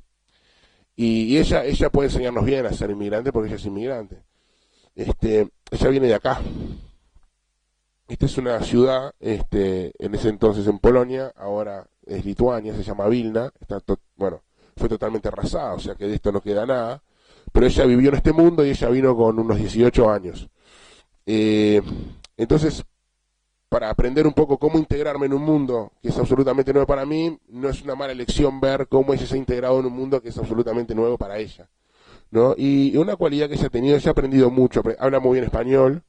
Y ella puede enseñarnos bien a ser inmigrante porque ella es inmigrante. Ella viene de acá. Esta es una ciudad, en ese entonces en Polonia, ahora es Lituania, se llama Vilna, bueno, fue totalmente arrasada, o sea que de esto no queda nada, pero ella vivió en este mundo y ella vino con unos 18 años. Entonces, para aprender un poco cómo integrarme en un mundo que es absolutamente nuevo para mí, no es una mala elección ver cómo ella se ha integrado en un mundo que es absolutamente nuevo para ella, ¿no? Y una cualidad que ella ha tenido, ella ha aprendido mucho, habla muy bien español,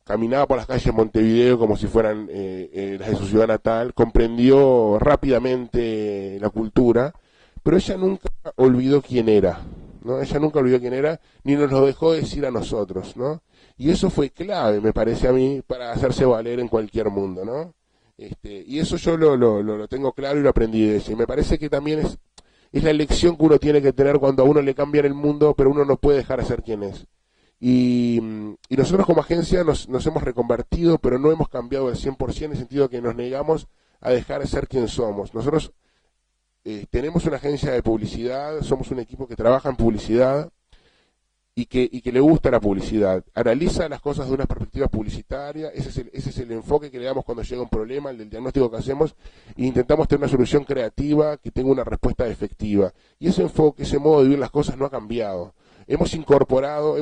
caminaba por las calles de Montevideo como si fueran las de su ciudad natal, comprendió rápidamente la cultura, pero ella nunca olvidó quién era, ¿no? Ella nunca olvidó quién era, ni nos lo dejó decir a nosotros, ¿no? Y eso fue clave, me parece a mí, para hacerse valer en cualquier mundo, ¿no? Y eso yo lo tengo claro y lo aprendí de ella. Y me parece que también es la elección que uno tiene que tener cuando a uno le cambian el mundo, pero uno no puede dejar de ser quien es. Y nosotros como agencia nos hemos reconvertido, pero no hemos cambiado al 100% en el sentido que nos negamos a dejar de ser quien somos. Nosotros tenemos una agencia de publicidad, somos un equipo que trabaja en publicidad y que le gusta la publicidad. Analiza las cosas de una perspectiva publicitaria, ese es el enfoque que le damos cuando llega un problema, el del diagnóstico que hacemos, e intentamos tener una solución creativa que tenga una respuesta efectiva. Y ese enfoque, ese modo de vivir las cosas no ha cambiado. Hemos incorporado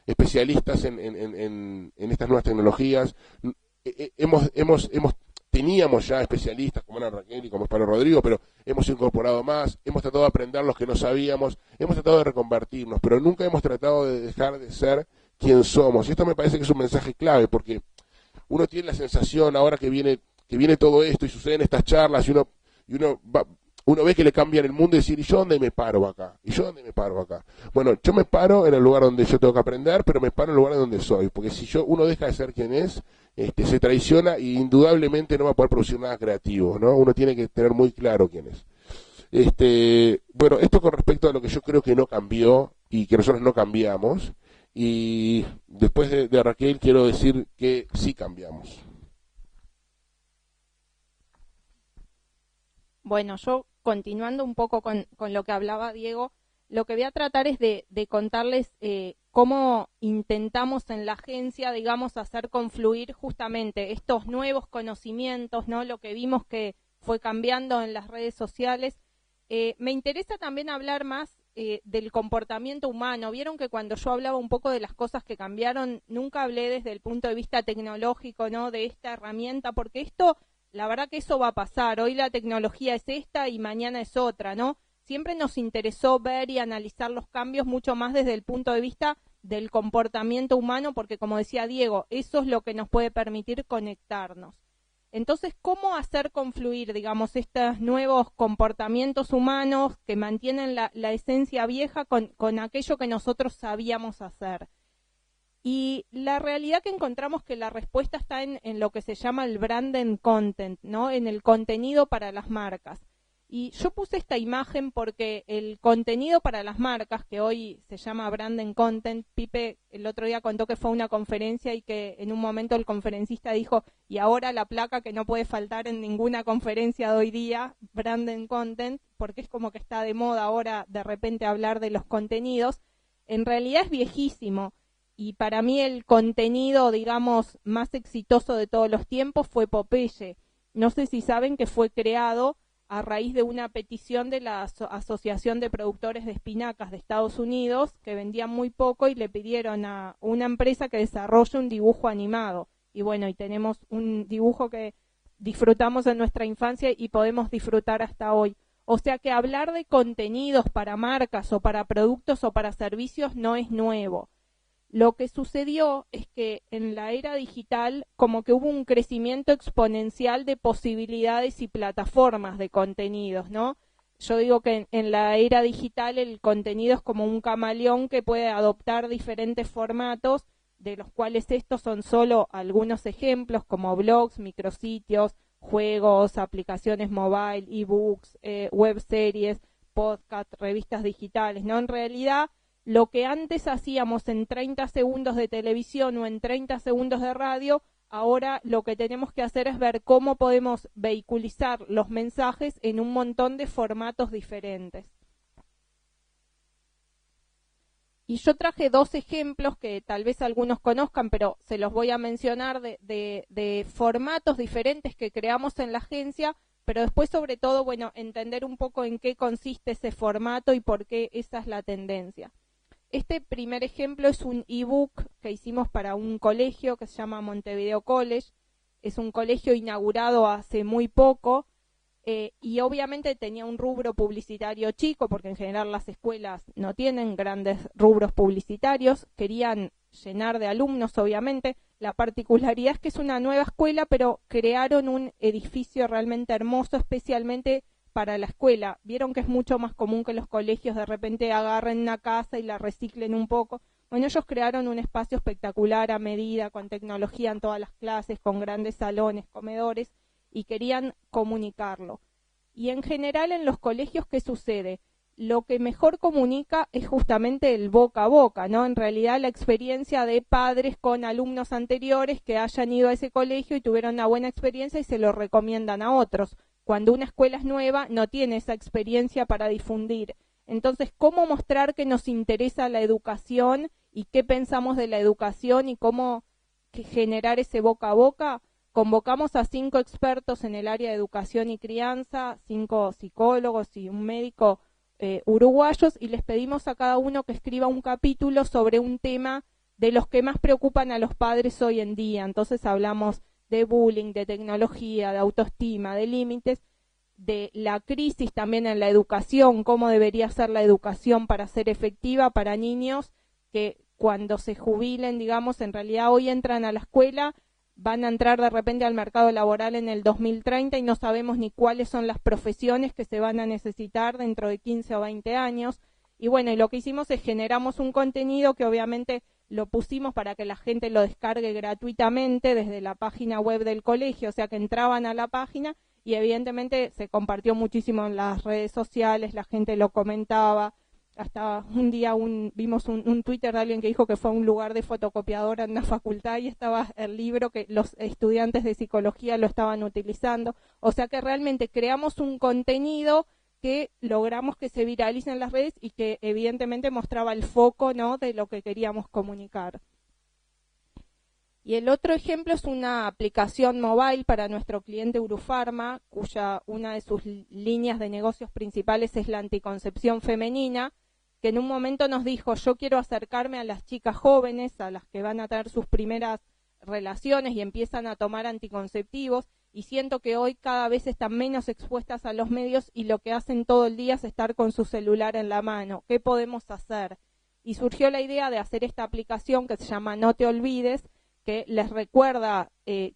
especialistas en estas nuevas tecnologías. Teníamos ya especialistas como Ana Raquel y como Pablo Rodrigo, pero hemos incorporado más, hemos tratado de aprender los que no sabíamos, hemos tratado de reconvertirnos, pero nunca hemos tratado de dejar de ser quien somos. Y esto me parece que es un mensaje clave, porque uno tiene la sensación ahora que viene todo esto y suceden estas charlas y uno ve que le cambian el mundo y decir, ¿y yo dónde me paro acá? ¿Y yo dónde me paro acá? Bueno, yo me paro en el lugar donde yo tengo que aprender, pero me paro en el lugar donde soy, porque si uno deja de ser quien es, se traiciona y indudablemente no va a poder producir nada creativo, ¿no? Uno tiene que tener muy claro quién es. Bueno, esto con respecto a lo que yo creo que no cambió y que nosotros no cambiamos, y después de Raquel quiero decir que sí cambiamos. Bueno, yo continuando un poco con lo que hablaba Diego, lo que voy a tratar es de contarles cómo intentamos en la agencia, digamos, hacer confluir justamente estos nuevos conocimientos, ¿no? Lo que vimos que fue cambiando en las redes sociales. Me interesa también hablar más del comportamiento humano. Vieron que cuando yo hablaba un poco de las cosas que cambiaron, nunca hablé desde el punto de vista tecnológico, ¿no? De esta herramienta, porque esto, la verdad que eso va a pasar. Hoy la tecnología es esta y mañana es otra, ¿no? Siempre nos interesó ver y analizar los cambios mucho más desde el punto de vista del comportamiento humano, porque como decía Diego, eso es lo que nos puede permitir conectarnos. Entonces, ¿cómo hacer confluir, digamos, estos nuevos comportamientos humanos que mantienen la esencia vieja con aquello que nosotros sabíamos hacer? Y la realidad que encontramos que la respuesta está en lo que se llama el branded content, ¿no? En el contenido para las marcas. Y yo puse esta imagen porque el contenido para las marcas, que hoy se llama branded content, Pipe el otro día contó que fue a una conferencia y que en un momento el conferencista dijo, y ahora la placa que no puede faltar en ninguna conferencia de hoy día, branded content, porque es como que está de moda ahora de repente hablar de los contenidos. En realidad es viejísimo. Y para mí el contenido, digamos, más exitoso de todos los tiempos fue Popeye. No sé si saben que fue creado a raíz de una petición de la Asociación de Productores de Espinacas de Estados Unidos, que vendían muy poco y le pidieron a una empresa que desarrolle un dibujo animado. Y bueno, y tenemos un dibujo que disfrutamos en nuestra infancia y podemos disfrutar hasta hoy. O sea que hablar de contenidos para marcas o para productos o para servicios no es nuevo. Lo que sucedió es que en la era digital como que hubo un crecimiento exponencial de posibilidades y plataformas de contenidos, ¿no? Yo digo que en la era digital el contenido es como un camaleón que puede adoptar diferentes formatos, de los cuales estos son solo algunos ejemplos, como blogs, micrositios, juegos, aplicaciones mobile, ebooks, web series, podcast, revistas digitales, ¿no? En realidad lo que antes hacíamos en 30 segundos de televisión o en 30 segundos de radio, ahora lo que tenemos que hacer es ver cómo podemos vehiculizar los mensajes en un montón de formatos diferentes. Y yo traje 2 ejemplos que tal vez algunos conozcan, pero se los voy a mencionar de formatos diferentes que creamos en la agencia, pero después sobre todo, bueno, entender un poco en qué consiste ese formato y por qué esa es la tendencia. Este primer ejemplo es un ebook que hicimos para un colegio que se llama Montevideo College. Es un colegio inaugurado hace muy poco y obviamente tenía un rubro publicitario chico, porque en general las escuelas no tienen grandes rubros publicitarios. Querían llenar de alumnos, obviamente. La particularidad es que es una nueva escuela, pero crearon un edificio realmente hermoso, especialmente para la escuela. Vieron que es mucho más común que los colegios de repente agarren una casa y la reciclen un poco. Bueno, ellos crearon un espacio espectacular a medida, con tecnología en todas las clases, con grandes salones, comedores, y querían comunicarlo. Y en general en los colegios, ¿qué sucede? Lo que mejor comunica es justamente el boca a boca, ¿no? En realidad la experiencia de padres con alumnos anteriores que hayan ido a ese colegio y tuvieron una buena experiencia y se lo recomiendan a otros. Cuando una escuela es nueva, no tiene esa experiencia para difundir. Entonces, ¿cómo mostrar que nos interesa la educación y qué pensamos de la educación y cómo generar ese boca a boca? Convocamos a 5 expertos en el área de educación y crianza, 5 psicólogos y un médico uruguayos, y les pedimos a cada uno que escriba un capítulo sobre un tema de los que más preocupan a los padres hoy en día. Entonces hablamos de bullying, de tecnología, de autoestima, de límites, de la crisis también en la educación, cómo debería ser la educación para ser efectiva para niños que cuando se jubilen, digamos, en realidad hoy entran a la escuela, van a entrar de repente al mercado laboral en el 2030 y no sabemos ni cuáles son las profesiones que se van a necesitar dentro de 15 o 20 años. Y bueno, y lo que hicimos es generamos un contenido que obviamente lo pusimos para que la gente lo descargue gratuitamente desde la página web del colegio, o sea que entraban a la página y evidentemente se compartió muchísimo en las redes sociales, la gente lo comentaba. Hasta un día vimos un Twitter de alguien que dijo que fue a un lugar de fotocopiadora en una facultad y estaba el libro que los estudiantes de psicología lo estaban utilizando. O sea que realmente creamos un contenido que logramos que se viralice en las redes y que evidentemente mostraba el foco, ¿no?, de lo que queríamos comunicar. Y el otro ejemplo es una aplicación mobile para nuestro cliente Urufarma, cuya una de sus líneas de negocios principales es la anticoncepción femenina, que en un momento nos dijo, yo quiero acercarme a las chicas jóvenes, a las que van a tener sus primeras relaciones y empiezan a tomar anticonceptivos, y siento que hoy cada vez están menos expuestas a los medios y lo que hacen todo el día es estar con su celular en la mano. ¿Qué podemos hacer? Y surgió la idea de hacer esta aplicación que se llama No Te Olvides, que les recuerda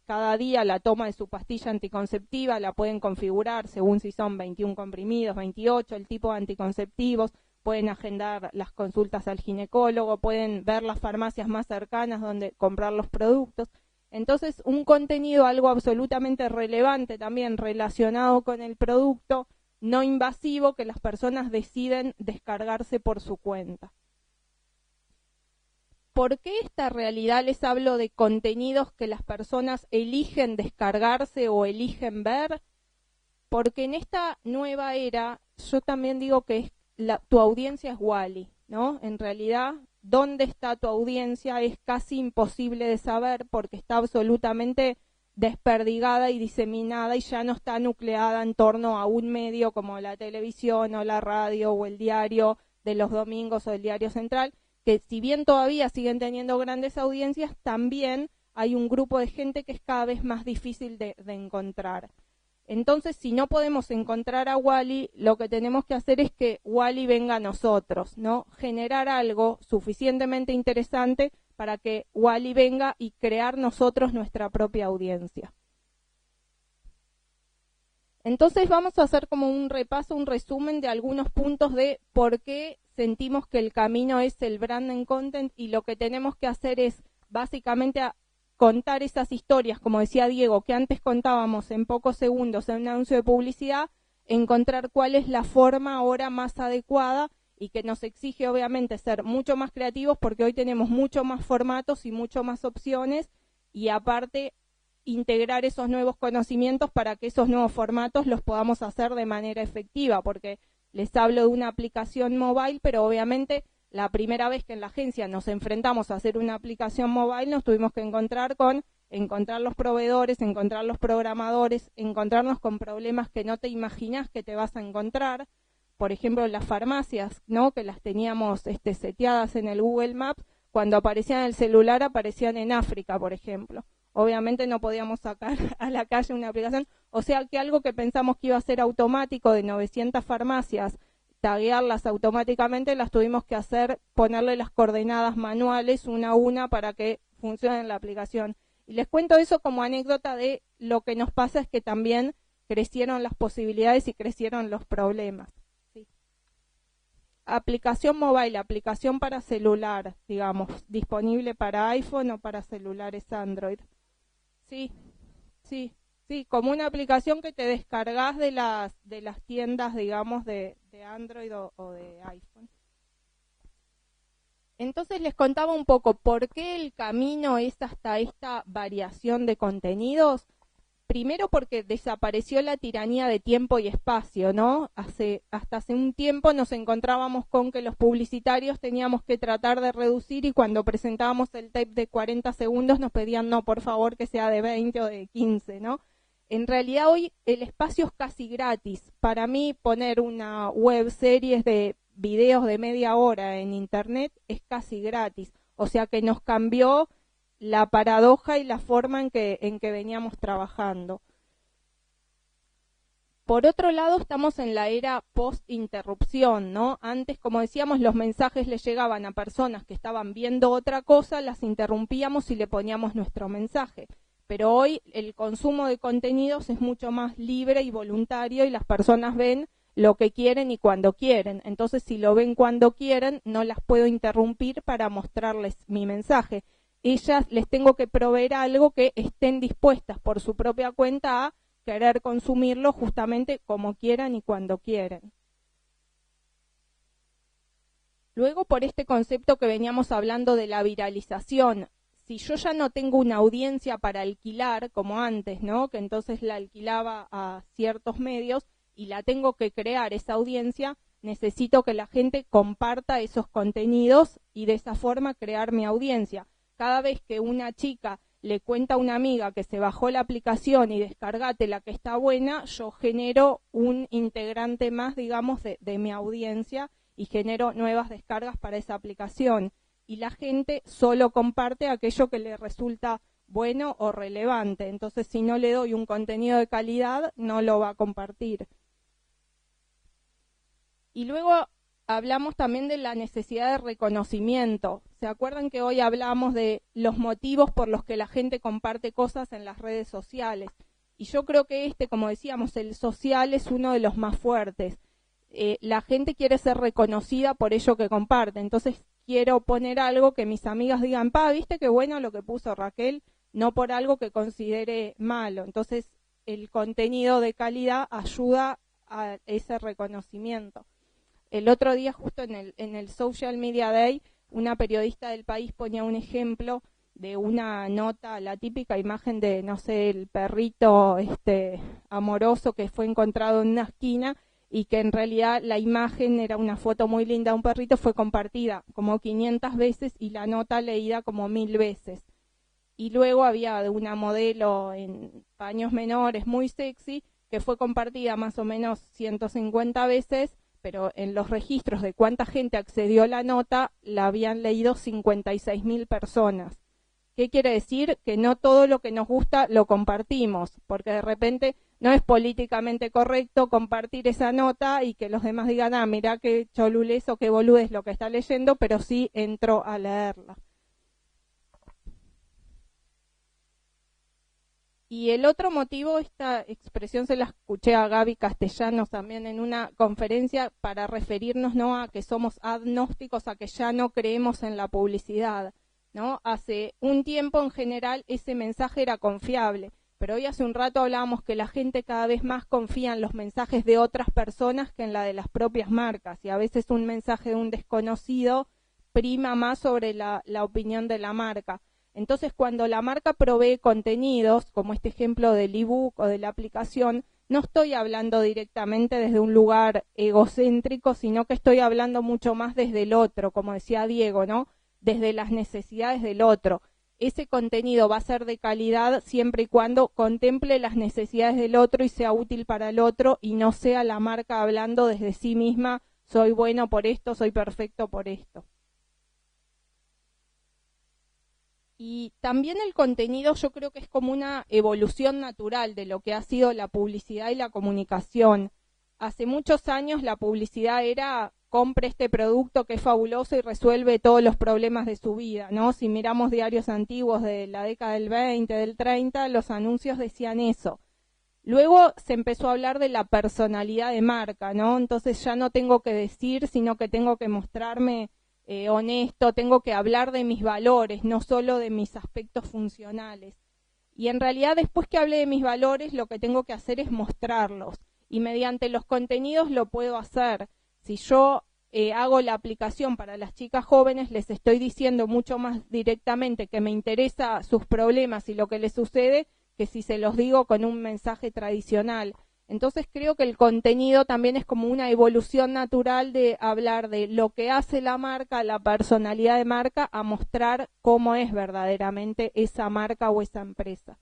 cada día la toma de su pastilla anticonceptiva, la pueden configurar según si son 21 comprimidos, 28, el tipo de anticonceptivos, pueden agendar las consultas al ginecólogo, pueden ver las farmacias más cercanas donde comprar los productos. Entonces, un contenido, algo absolutamente relevante también relacionado con el producto, no invasivo, que las personas deciden descargarse por su cuenta. ¿Por qué esta realidad les hablo de contenidos que las personas eligen descargarse o eligen ver? Porque en esta nueva era, yo también digo que tu audiencia es Wall-E, ¿no? En realidad, dónde está tu audiencia es casi imposible de saber porque está absolutamente desperdigada y diseminada y ya no está nucleada en torno a un medio como la televisión o la radio o el diario de los domingos o el diario central, que si bien todavía siguen teniendo grandes audiencias, también hay un grupo de gente que es cada vez más difícil de encontrar. Entonces, si no podemos encontrar a Wall-E, lo que tenemos que hacer es que Wall-E venga a nosotros, ¿no? Generar algo suficientemente interesante para que Wall-E venga y crear nosotros nuestra propia audiencia. Entonces vamos a hacer como un repaso, un resumen de algunos puntos de por qué sentimos que el camino es el branding content y lo que tenemos que hacer es básicamente contar esas historias, como decía Diego, que antes contábamos en pocos segundos en un anuncio de publicidad, encontrar cuál es la forma ahora más adecuada y que nos exige obviamente ser mucho más creativos porque hoy tenemos mucho más formatos y mucho más opciones y aparte integrar esos nuevos conocimientos para que esos nuevos formatos los podamos hacer de manera efectiva, porque les hablo de una aplicación mobile, pero obviamente la primera vez que en la agencia nos enfrentamos a hacer una aplicación mobile nos tuvimos que encontrar los proveedores, encontrar los programadores, encontrarnos con problemas que no te imaginas que te vas a encontrar. Por ejemplo, las farmacias, ¿no? Que las teníamos seteadas en el Google Maps, cuando aparecían en el celular aparecían en África, por ejemplo. Obviamente no podíamos sacar a la calle una aplicación, o sea que algo que pensamos que iba a ser automático de 900 farmacias, taguearlas automáticamente, las tuvimos que hacer, ponerle las coordenadas manuales una a una para que funcione en la aplicación. Y les cuento eso como anécdota de lo que nos pasa es que también crecieron las posibilidades y crecieron los problemas. ¿Sí? Aplicación mobile, aplicación para celular, digamos, disponible para iPhone o para celulares Android. Sí, sí, sí, como una aplicación que te descargas de las tiendas, digamos, de Android o de iPhone. Entonces les contaba un poco por qué el camino es hasta esta variación de contenidos. Primero porque desapareció la tiranía de tiempo y espacio, ¿no? Hasta hace un tiempo nos encontrábamos con que los publicitarios teníamos que tratar de reducir y cuando presentábamos el tape de 40 segundos nos pedían, no, por favor, que sea de 20 o de 15, ¿no? En realidad hoy el espacio es casi gratis. Para mí poner una web series de videos de media hora en internet es casi gratis. O sea que nos cambió la paradoja y la forma en que veníamos trabajando. Por otro lado, estamos en la era post-interrupción, ¿no? Antes, como decíamos, los mensajes le llegaban a personas que estaban viendo otra cosa, las interrumpíamos y le poníamos nuestro mensaje. Pero hoy el consumo de contenidos es mucho más libre y voluntario y las personas ven lo que quieren y cuando quieren. Entonces, si lo ven cuando quieren, no las puedo interrumpir para mostrarles mi mensaje. Ellas les tengo que proveer algo que estén dispuestas por su propia cuenta a querer consumirlo justamente como quieran y cuando quieren. Luego, por este concepto que veníamos hablando de la viralización, si yo ya no tengo una audiencia para alquilar, como antes, ¿no? Que entonces la alquilaba a ciertos medios y la tengo que crear esa audiencia, necesito que la gente comparta esos contenidos y de esa forma crear mi audiencia. Cada vez que una chica le cuenta a una amiga que se bajó la aplicación y descargate la que está buena, yo genero un integrante más, digamos, de mi audiencia y genero nuevas descargas para esa aplicación. Y la gente solo comparte aquello que le resulta bueno o relevante. Entonces, si no le doy un contenido de calidad, no lo va a compartir. Y luego hablamos también de la necesidad de reconocimiento. ¿Se acuerdan que hoy hablamos de los motivos por los que la gente comparte cosas en las redes sociales? Y yo creo que como decíamos, el social es uno de los más fuertes. La gente quiere ser reconocida por ello que comparte. Entonces quiero poner algo que mis amigas digan, ¿viste qué bueno lo que puso Raquel? No por algo que considere malo. Entonces el contenido de calidad ayuda a ese reconocimiento. El otro día, justo en el Social Media Day, una periodista del País ponía un ejemplo de una nota, la típica imagen de, no sé, el perrito amoroso que fue encontrado en una esquina y que en realidad la imagen era una foto muy linda de un perrito, fue compartida como 500 veces y la nota leída como 1000 veces. Y luego había de una modelo en paños menores muy sexy que fue compartida más o menos 150 veces, pero en los registros de cuánta gente accedió a la nota, la habían leído 56.000 personas. ¿Qué quiere decir? Que no todo lo que nos gusta lo compartimos, porque de repente no es políticamente correcto compartir esa nota y que los demás digan, mirá qué cholulez o qué boludez lo que está leyendo, pero sí entro a leerla. Y el otro motivo, esta expresión se la escuché a Gaby Castellanos también en una conferencia para referirnos no a que somos agnósticos, a que ya no creemos en la publicidad, ¿no? Hace un tiempo en general ese mensaje era confiable. Pero hoy hace un rato hablábamos que la gente cada vez más confía en los mensajes de otras personas que en la de las propias marcas, y a veces un mensaje de un desconocido prima más sobre la opinión de la marca. Entonces, cuando la marca provee contenidos, como este ejemplo del ebook o de la aplicación, no estoy hablando directamente desde un lugar egocéntrico, sino que estoy hablando mucho más desde el otro, como decía Diego, ¿no? Desde las necesidades del otro. Ese contenido va a ser de calidad siempre y cuando contemple las necesidades del otro y sea útil para el otro, y no sea la marca hablando desde sí misma, soy bueno por esto, soy perfecto por esto. Y también el contenido yo creo que es como una evolución natural de lo que ha sido la publicidad y la comunicación. Hace muchos años la publicidad era: compre este producto que es fabuloso y resuelve todos los problemas de su vida, ¿no? Si miramos diarios antiguos de la década del 20, del 30, los anuncios decían eso. Luego se empezó a hablar de la personalidad de marca, ¿no? Entonces ya no tengo que decir, sino que tengo que mostrarme honesto, tengo que hablar de mis valores, no solo de mis aspectos funcionales. Y en realidad, después que hable de mis valores, lo que tengo que hacer es mostrarlos. Y mediante los contenidos lo puedo hacer. Si yo hago la aplicación para las chicas jóvenes, les estoy diciendo mucho más directamente que me interesa sus problemas y lo que les sucede, que si se los digo con un mensaje tradicional. Entonces creo que el contenido también es como una evolución natural de hablar de lo que hace la marca, la personalidad de marca, a mostrar cómo es verdaderamente esa marca o esa empresa.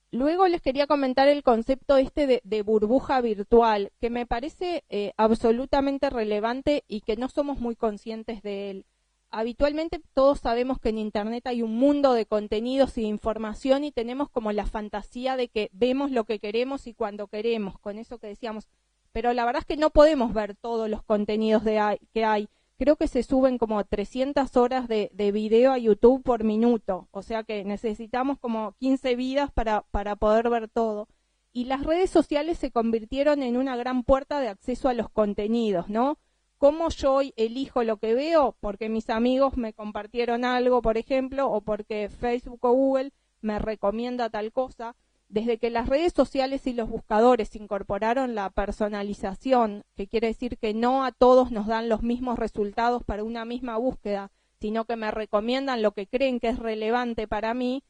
Luego les quería comentar el concepto de burbuja virtual, que me parece absolutamente relevante y que no somos muy conscientes de él. Habitualmente todos sabemos que en Internet hay un mundo de contenidos y de información, y tenemos como la fantasía de que vemos lo que queremos y cuando queremos, con eso que decíamos. Pero la verdad es que no podemos ver todos los contenidos que hay. Creo que se suben como 300 horas de video a YouTube por minuto, o sea que necesitamos como 15 vidas para poder ver todo. Y las redes sociales se convirtieron en una gran puerta de acceso a los contenidos, ¿no? ¿Cómo yo elijo lo que veo? Porque mis amigos me compartieron algo, por ejemplo, o porque Facebook o Google me recomienda tal cosa. Desde que las redes sociales y los buscadores incorporaron la personalización, que quiere decir que no a todos nos dan los mismos resultados para una misma búsqueda, sino que me recomiendan lo que creen que es relevante para mí,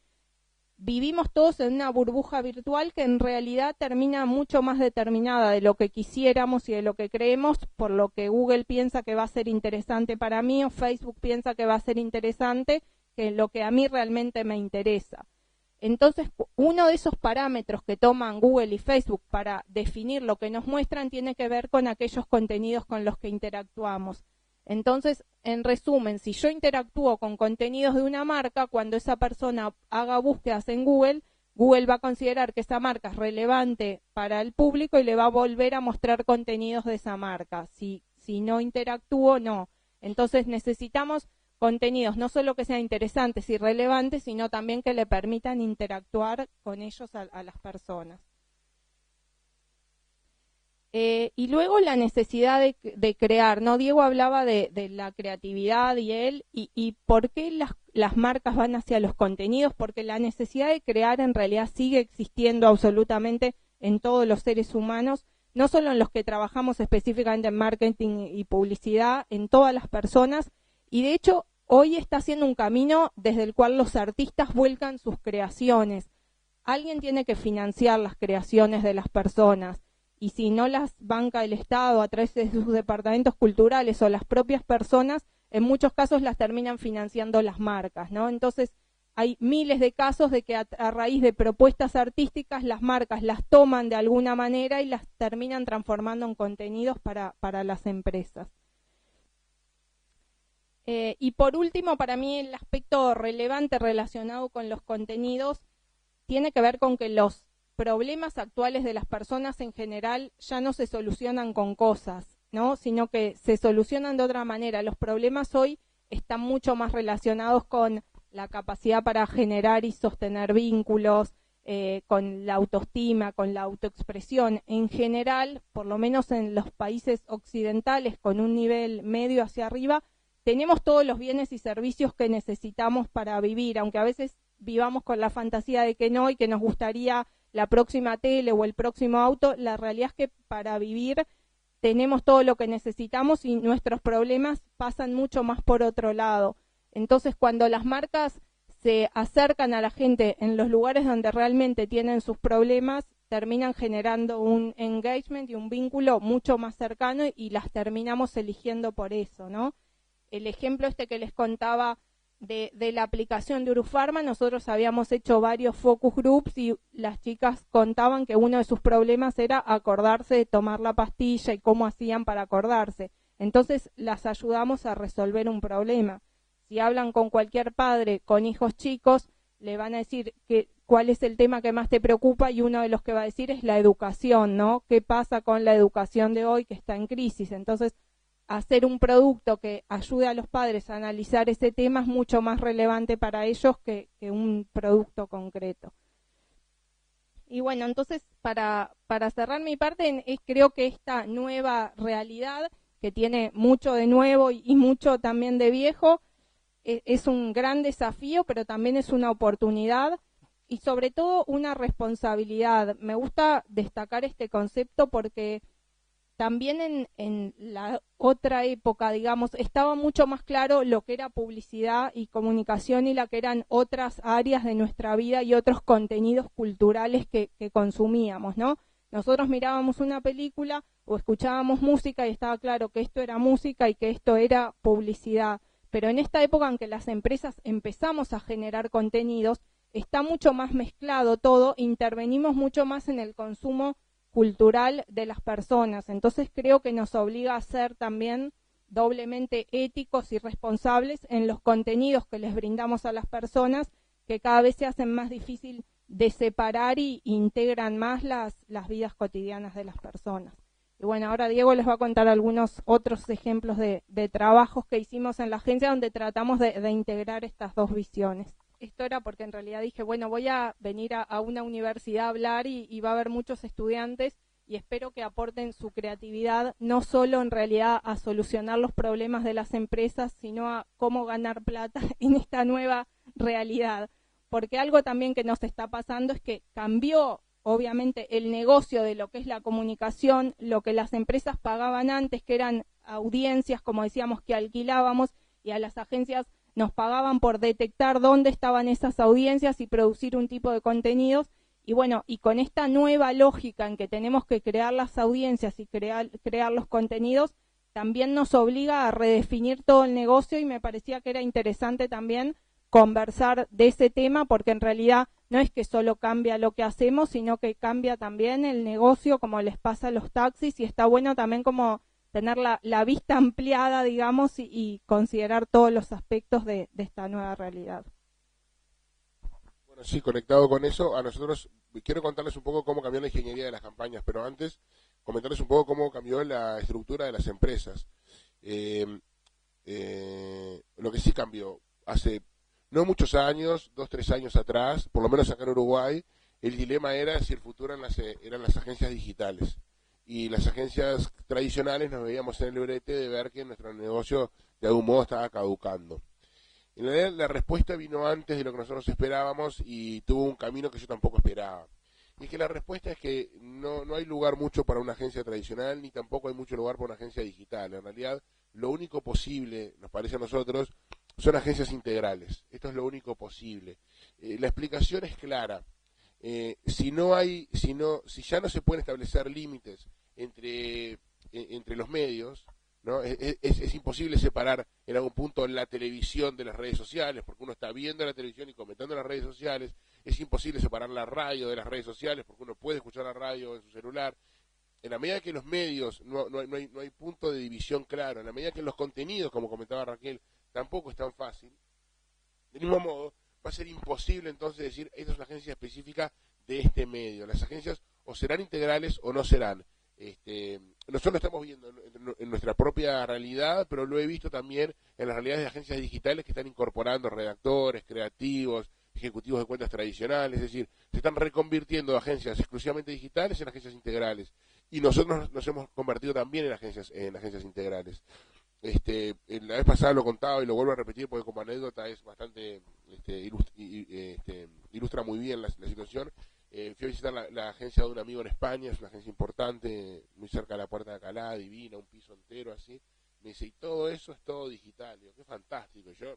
vivimos todos en una burbuja virtual que en realidad termina mucho más determinada de lo que quisiéramos y de lo que creemos, por lo que Google piensa que va a ser interesante para mí o Facebook piensa que va a ser interesante, que lo que a mí realmente me interesa. Entonces, uno de esos parámetros que toman Google y Facebook para definir lo que nos muestran tiene que ver con aquellos contenidos con los que interactuamos. Entonces, en resumen, si yo interactúo con contenidos de una marca, cuando esa persona haga búsquedas en Google, Google va a considerar que esa marca es relevante para el público y le va a volver a mostrar contenidos de esa marca. Si no interactúo, no. Entonces necesitamos contenidos no solo que sean interesantes y relevantes, sino también que le permitan interactuar con ellos a las personas. Y luego la necesidad de crear, ¿no? Diego hablaba de la creatividad y por qué las marcas van hacia los contenidos, porque la necesidad de crear en realidad sigue existiendo absolutamente en todos los seres humanos, no solo en los que trabajamos específicamente en marketing y publicidad, en todas las personas, y de hecho hoy está haciendo un camino desde el cual los artistas vuelcan sus creaciones. Alguien tiene que financiar las creaciones de las personas. Y si no las banca el Estado a través de sus departamentos culturales o las propias personas, en muchos casos las terminan financiando las marcas, ¿no? Entonces hay miles de casos de que a raíz de propuestas artísticas las marcas las toman de alguna manera y las terminan transformando en contenidos para las empresas. Y por último, para mí el aspecto relevante relacionado con los contenidos tiene que ver con que los problemas actuales de las personas en general ya no se solucionan con cosas, ¿no? Sino que se solucionan de otra manera. Los problemas hoy están mucho más relacionados con la capacidad para generar y sostener vínculos, con la autoestima, con la autoexpresión. En general, por lo menos en los países occidentales, con un nivel medio hacia arriba, tenemos todos los bienes y servicios que necesitamos para vivir, aunque a veces vivamos con la fantasía de que no y que nos gustaría la próxima tele o el próximo auto. La realidad es que para vivir tenemos todo lo que necesitamos y nuestros problemas pasan mucho más por otro lado. Entonces, cuando las marcas se acercan a la gente en los lugares donde realmente tienen sus problemas, terminan generando un engagement y un vínculo mucho más cercano y las terminamos eligiendo por eso, ¿no? El ejemplo este que les contaba de la aplicación de Urufarma, nosotros habíamos hecho varios focus groups y las chicas contaban que uno de sus problemas era acordarse de tomar la pastilla y cómo hacían para acordarse. Entonces las ayudamos a resolver un problema. Si hablan con cualquier padre con hijos chicos, le van a decir cuál es el tema que más te preocupa y uno de los que va a decir es la educación, ¿no? ¿Qué pasa con la educación de hoy que está en crisis? Entonces, hacer un producto que ayude a los padres a analizar ese tema es mucho más relevante para ellos que un producto concreto. Y bueno, entonces, para cerrar mi parte, creo que esta nueva realidad, que tiene mucho de nuevo y mucho también de viejo, es un gran desafío, pero también es una oportunidad y sobre todo una responsabilidad. Me gusta destacar este concepto porque también en la otra época, digamos, estaba mucho más claro lo que era publicidad y comunicación y la que eran otras áreas de nuestra vida y otros contenidos culturales que consumíamos, ¿no? Nosotros mirábamos una película o escuchábamos música y estaba claro que esto era música y que esto era publicidad. Pero en esta época en que las empresas empezamos a generar contenidos, está mucho más mezclado todo, intervenimos mucho más en el consumo cultural de las personas. Entonces creo que nos obliga a ser también doblemente éticos y responsables en los contenidos que les brindamos a las personas, que cada vez se hacen más difícil de separar y integran más las vidas cotidianas de las personas. Y bueno, ahora Diego les va a contar algunos otros ejemplos de trabajos que hicimos en la agencia donde tratamos de integrar estas dos visiones. Esto era porque en realidad dije, bueno, voy a venir a una universidad a hablar y va a haber muchos estudiantes y espero que aporten su creatividad, no solo en realidad a solucionar los problemas de las empresas, sino a cómo ganar plata en esta nueva realidad. Porque algo también que nos está pasando es que cambió obviamente el negocio de lo que es la comunicación, lo que las empresas pagaban antes, que eran audiencias, como decíamos, que alquilábamos, y a las agencias nos pagaban por detectar dónde estaban esas audiencias y producir un tipo de contenidos. Y bueno, y con esta nueva lógica en que tenemos que crear las audiencias y crear los contenidos, también nos obliga a redefinir todo el negocio y me parecía que era interesante también conversar de ese tema, porque en realidad no es que solo cambia lo que hacemos, sino que cambia también el negocio, como les pasa a los taxis, y está bueno también como tener la vista ampliada, digamos, y considerar todos los aspectos de esta nueva realidad. Bueno, sí, conectado con eso, a nosotros quiero contarles un poco cómo cambió la ingeniería de las campañas, pero antes comentarles un poco cómo cambió la estructura de las empresas. Lo que sí cambió, hace no muchos años, 2-3 años atrás, por lo menos acá en Uruguay, el dilema era si el futuro eran las agencias digitales. Y las agencias tradicionales nos veíamos en el brete de ver que nuestro negocio de algún modo estaba caducando. En realidad la respuesta vino antes de lo que nosotros esperábamos y tuvo un camino que yo tampoco esperaba. Y es que la respuesta es que no hay lugar mucho para una agencia tradicional, ni tampoco hay mucho lugar para una agencia digital. En realidad, lo único posible, nos parece a nosotros, son agencias integrales. Esto es lo único posible. La explicación es clara. Si ya no se pueden establecer límites entre los medios, ¿no? Es imposible separar en algún punto la televisión de las redes sociales, porque uno está viendo la televisión y comentando las redes sociales. Es imposible separar la radio de las redes sociales, porque uno puede escuchar la radio en su celular. En la medida que los medios no hay punto de división claro, en la medida que los contenidos, como comentaba Raquel, tampoco es tan fácil, del mismo modo va a ser imposible entonces decir esta es una agencia específica de este medio. Las agencias o serán integrales o no serán. Nosotros lo estamos viendo en nuestra propia realidad, pero lo he visto también en las realidades de agencias digitales que están incorporando redactores, creativos, ejecutivos de cuentas tradicionales, es decir, se están reconvirtiendo de agencias exclusivamente digitales en agencias integrales. Y nosotros nos hemos convertido también en agencias integrales. La vez pasada lo contaba y lo vuelvo a repetir porque como anécdota es bastante ilustra muy bien la situación. Fui a visitar la agencia de un amigo en España, es una agencia importante, muy cerca de la Puerta de Alcalá, divina, un piso entero así. Me dice, y todo eso es todo digital. Digo, qué fantástico. Yo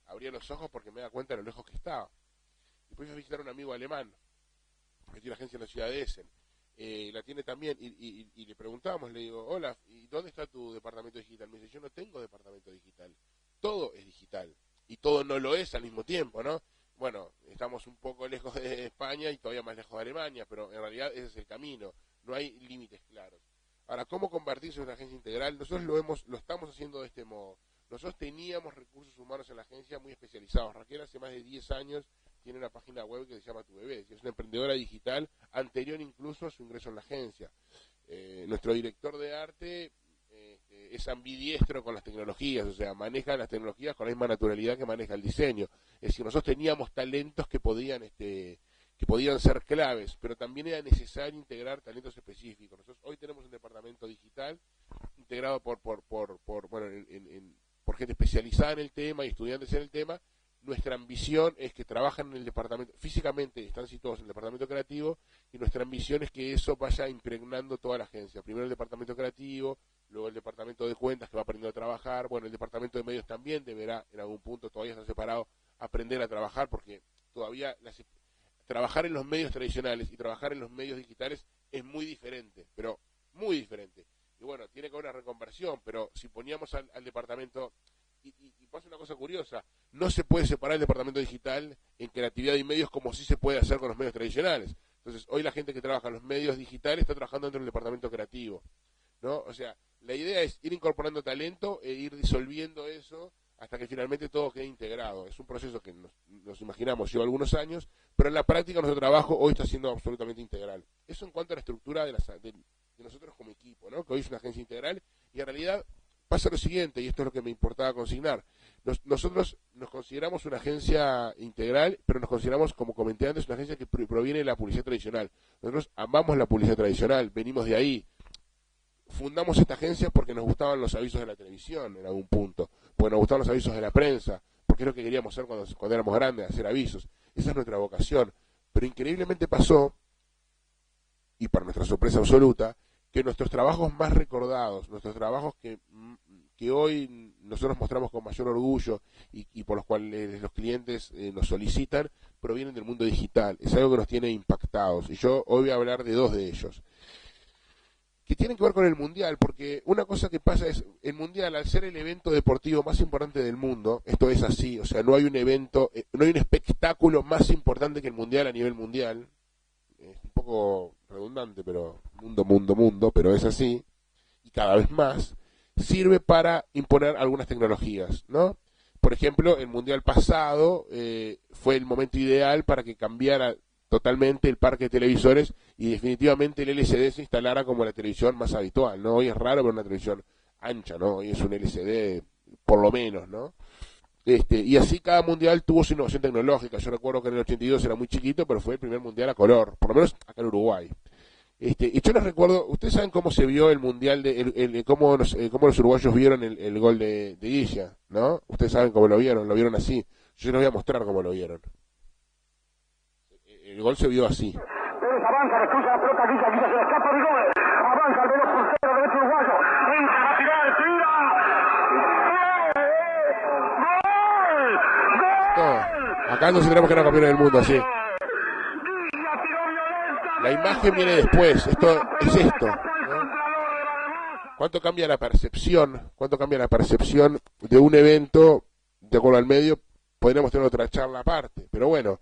abría los ojos porque me da cuenta de lo lejos que estaba. Después fui a visitar a un amigo alemán, que tiene una agencia en la ciudad de Essen. La tiene también, y le preguntábamos, le digo, hola, ¿y dónde está tu departamento digital? Me dice, yo no tengo departamento digital. Todo es digital. Y todo no lo es al mismo tiempo, ¿no? Bueno, estamos un poco lejos de España y todavía más lejos de Alemania, pero en realidad ese es el camino. No hay límites claros. Ahora, ¿cómo convertirse en una agencia integral? Nosotros lo estamos haciendo de este modo. Nosotros teníamos recursos humanos en la agencia muy especializados. Raquel hace más de 10 años tiene una página web que se llama Tu Bebé, que es una emprendedora digital anterior incluso a su ingreso en la agencia. Nuestro director de arte es ambidiestro con las tecnologías, o sea, maneja las tecnologías con la misma naturalidad que maneja el diseño. Es decir, nosotros teníamos talentos que podían ser claves, pero también era necesario integrar talentos específicos. Nosotros hoy tenemos un departamento digital integrado por gente especializada en el tema y estudiantes en el tema. Nuestra ambición es que trabajan en el departamento, físicamente están situados en el departamento creativo, y nuestra ambición es que eso vaya impregnando toda la agencia. Primero el departamento creativo, luego el departamento de cuentas que va aprendiendo a trabajar, bueno, el departamento de medios también deberá, en algún punto todavía está separado, aprender a trabajar, porque todavía trabajar en los medios tradicionales y trabajar en los medios digitales es muy diferente, pero muy diferente. Y bueno, tiene que haber una reconversión, pero si poníamos al departamento, y pasa una cosa curiosa, no se puede separar el departamento digital en creatividad y medios como sí se puede hacer con los medios tradicionales. Entonces, hoy la gente que trabaja en los medios digitales está trabajando dentro del departamento creativo, ¿no? O sea, la idea es ir incorporando talento e ir disolviendo eso hasta que finalmente todo quede integrado. Es un proceso que nos imaginamos lleva algunos años, pero en la práctica nuestro trabajo hoy está siendo absolutamente integral. Eso en cuanto a la estructura de nosotros como equipo, ¿no? Que hoy es una agencia integral, y en realidad pasa lo siguiente, y esto es lo que me importaba consignar. Nosotros nos consideramos una agencia integral, pero nos consideramos, como comenté antes, una agencia que proviene de la publicidad tradicional. Nosotros amamos la publicidad tradicional, venimos de ahí. Fundamos esta agencia porque nos gustaban los avisos de la televisión en algún punto, porque nos gustaban los avisos de la prensa, porque es lo que queríamos hacer cuando éramos grandes, hacer avisos. Esa es nuestra vocación. Pero increíblemente pasó, y para nuestra sorpresa absoluta, que nuestros trabajos más recordados, nuestros trabajos que hoy nosotros mostramos con mayor orgullo y por los cuales los clientes nos solicitan, provienen del mundo digital. Es algo que nos tiene impactados. Y yo hoy voy a hablar de dos de ellos, que tienen que ver con el Mundial, porque una cosa que pasa es, el Mundial, al ser el evento deportivo más importante del mundo, esto es así, o sea, no hay un evento, no hay un espectáculo más importante que el Mundial a nivel mundial. Es un poco redundante, pero mundo, pero es así, y cada vez más, sirve para imponer algunas tecnologías, ¿no? Por ejemplo, el Mundial pasado fue el momento ideal para que cambiara totalmente el parque de televisores y definitivamente el LCD se instalara como la televisión más habitual, ¿no? Hoy es raro ver una televisión ancha, ¿no? Hoy es un LCD, por lo menos, ¿no? Y así cada mundial tuvo su innovación tecnológica. Yo recuerdo que en el 82 era muy chiquito, pero fue el primer mundial a color, por lo menos acá en Uruguay. Y yo les recuerdo, ustedes saben cómo se vio el mundial, cómo los uruguayos vieron el gol de Guilla, ¿no? Ustedes saben cómo lo vieron así. Yo les voy a mostrar cómo lo vieron. El gol se vio así. Pérez avanza, descruza la pelota, Guilla se le escapa de gol. Avanza el veloz portero derecho uruguayo. Entra, va a tirar, tira. Acá nos tenemos que era campeones del mundo, así. La imagen viene después, esto es esto, ¿no? ¿Cuánto cambia la percepción? ¿Cuánto cambia la percepción de un evento de acuerdo al medio? Podríamos tener otra charla aparte, pero bueno,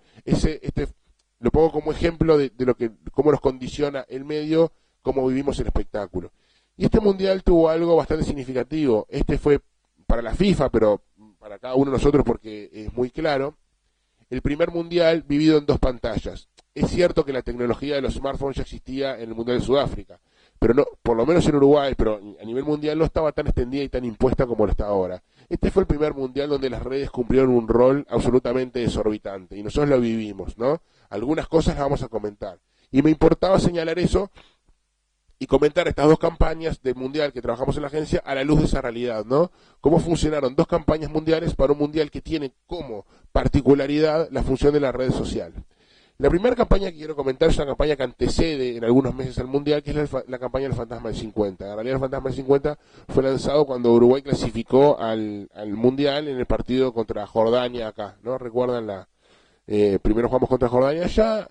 lo pongo como ejemplo de lo que, cómo nos condiciona el medio, cómo vivimos el espectáculo. Y este mundial tuvo algo bastante significativo. Este fue para la FIFA, pero para cada uno de nosotros porque es muy claro, el primer mundial vivido en dos pantallas. Es cierto que la tecnología de los smartphones ya existía en el Mundial de Sudáfrica, pero no, por lo menos en Uruguay, pero a nivel mundial no estaba tan extendida y tan impuesta como lo está ahora. Este fue el primer mundial donde las redes cumplieron un rol absolutamente desorbitante y nosotros lo vivimos, ¿no? Algunas cosas las vamos a comentar. Y me importaba señalar eso y comentar estas dos campañas del mundial que trabajamos en la agencia a la luz de esa realidad, ¿no? Cómo funcionaron dos campañas mundiales para un mundial que tiene como particularidad la función de la red social. La primera campaña que quiero comentar es una campaña que antecede en algunos meses al Mundial, que es la campaña del Fantasma del 50. En realidad el Fantasma del 50 fue lanzado cuando Uruguay clasificó al Mundial en el partido contra Jordania acá, ¿no? ¿Recuerdan primero jugamos contra Jordania allá,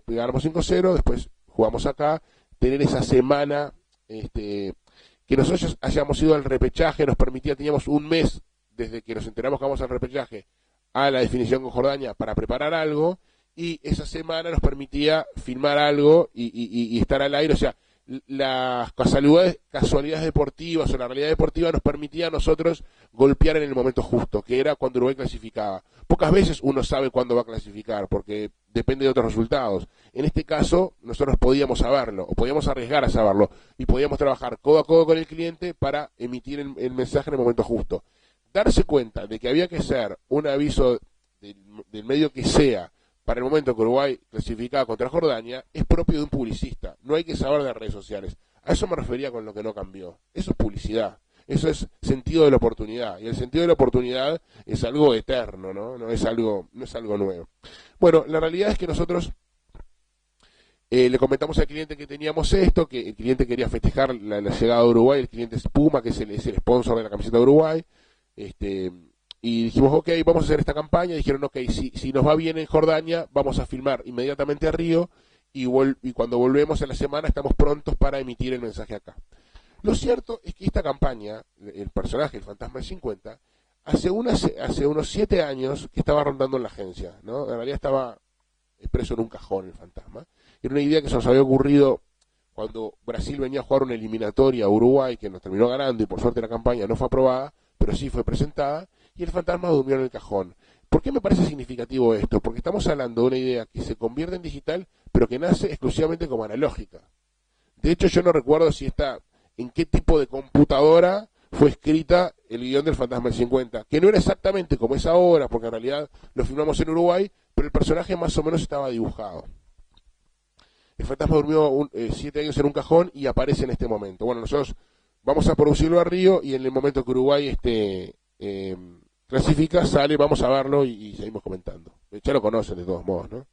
ganamos 5-0, después jugamos acá, tener esa semana, que nosotros hayamos ido al repechaje nos permitía, teníamos un mes desde que nos enteramos que vamos al repechaje a la definición con Jordania para preparar algo, y esa semana nos permitía filmar algo y estar al aire. O sea, las casualidades deportivas o la realidad deportiva nos permitía a nosotros golpear en el momento justo, que era cuando Uruguay clasificaba. Pocas veces uno sabe cuándo va a clasificar, porque depende de otros resultados. En este caso, nosotros podíamos saberlo, o podíamos arriesgar a saberlo, y podíamos trabajar codo a codo con el cliente para emitir el mensaje en el momento justo. Darse cuenta de que había que hacer un aviso del medio que sea, para el momento que Uruguay clasificaba contra Jordania, es propio de un publicista. No hay que saber de redes sociales. A eso me refería con lo que no cambió. Eso es publicidad. Eso es sentido de la oportunidad. Y el sentido de la oportunidad es algo eterno, ¿no? No es algo nuevo. Bueno, la realidad es que nosotros le comentamos al cliente que teníamos esto, que el cliente quería festejar la llegada de Uruguay. El cliente es Puma, que es el sponsor de la camiseta de Uruguay. Y dijimos, ok, vamos a hacer esta campaña. Dijeron, ok, si nos va bien en Jordania, vamos a filmar inmediatamente a Río, y cuando volvemos en la semana estamos prontos para emitir el mensaje acá. Lo cierto es que esta campaña, el personaje, el Fantasma del 50, hace unos 7 años que estaba rondando en la agencia, ¿no? En realidad estaba preso en un cajón el Fantasma. Era una idea que se nos había ocurrido cuando Brasil venía a jugar una eliminatoria a Uruguay, que nos terminó ganando, y por suerte la campaña no fue aprobada, pero sí fue presentada, y el Fantasma durmió en el cajón. ¿Por qué me parece significativo esto? Porque estamos hablando de una idea que se convierte en digital, pero que nace exclusivamente como analógica. De hecho, yo no recuerdo en qué tipo de computadora fue escrita el guión del Fantasma del 50, que no era exactamente como es ahora, porque en realidad lo filmamos en Uruguay, pero el personaje más o menos estaba dibujado. El Fantasma durmió 7 años en un cajón y aparece en este momento. Bueno, nosotros vamos a producirlo a Río, y en el momento que Uruguay clasifica, sale, vamos a verlo y seguimos comentando. Ya lo conocen de todos modos, ¿no?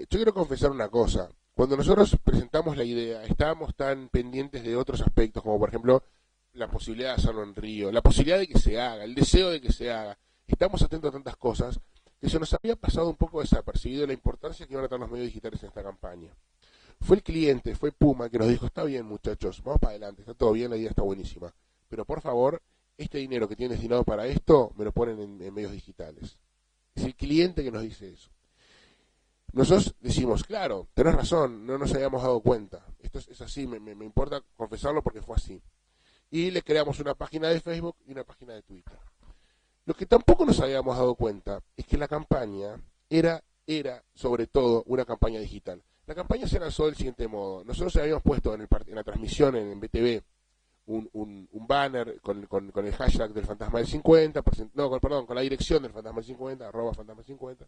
Yo quiero confesar una cosa. Cuando nosotros presentamos la idea, estábamos tan pendientes de otros aspectos, como por ejemplo la posibilidad de hacerlo en Río, la posibilidad de que se haga, el deseo de que se haga. Estamos atentos a tantas cosas que se nos había pasado un poco desapercibido la importancia que iban a tener los medios digitales en esta campaña. Fue el cliente, fue Puma, que nos dijo, está bien muchachos, vamos para adelante, está todo bien, la idea está buenísima, pero por favor, este dinero que tienen destinado para esto, me lo ponen en medios digitales. Es el cliente que nos dice eso. Nosotros decimos, claro, tenés razón, no nos habíamos dado cuenta. Esto es así, me importa confesarlo porque fue así. Y le creamos una página de Facebook y una página de Twitter. Lo que tampoco nos habíamos dado cuenta es que la campaña era sobre todo una campaña digital. La campaña se lanzó del siguiente modo. Nosotros habíamos puesto en la transmisión en BTV un banner con el hashtag del Fantasma del 50, con la dirección del Fantasma del 50, @Fantasma del 50.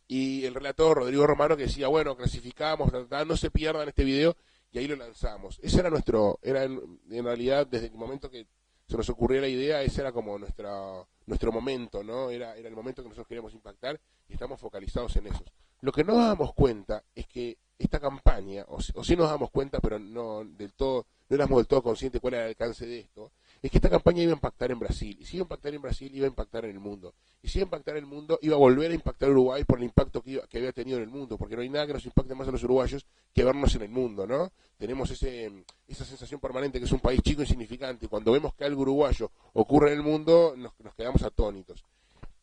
Y el relator Rodrigo Romano que decía, bueno, clasificamos, no se pierdan este video, y ahí lo lanzamos. Ese era en realidad, desde el momento que se nos ocurrió la idea, ese era como nuestro momento, ¿no? Era el momento que nosotros queríamos impactar, y estamos focalizados en eso. Lo que no nos damos cuenta es que esta campaña, o sí nos damos cuenta, pero no del todo no éramos del todo conscientes cuál era el alcance de esto, es que esta campaña iba a impactar en Brasil, y si iba a impactar en Brasil, iba a impactar en el mundo, y si iba a impactar en el mundo, iba a volver a impactar a Uruguay por el impacto que había tenido en el mundo, porque no hay nada que nos impacte más a los uruguayos que vernos en el mundo, ¿no? Tenemos esa sensación permanente que es un país chico e insignificante, y cuando vemos que algo uruguayo ocurre en el mundo, nos quedamos atónitos.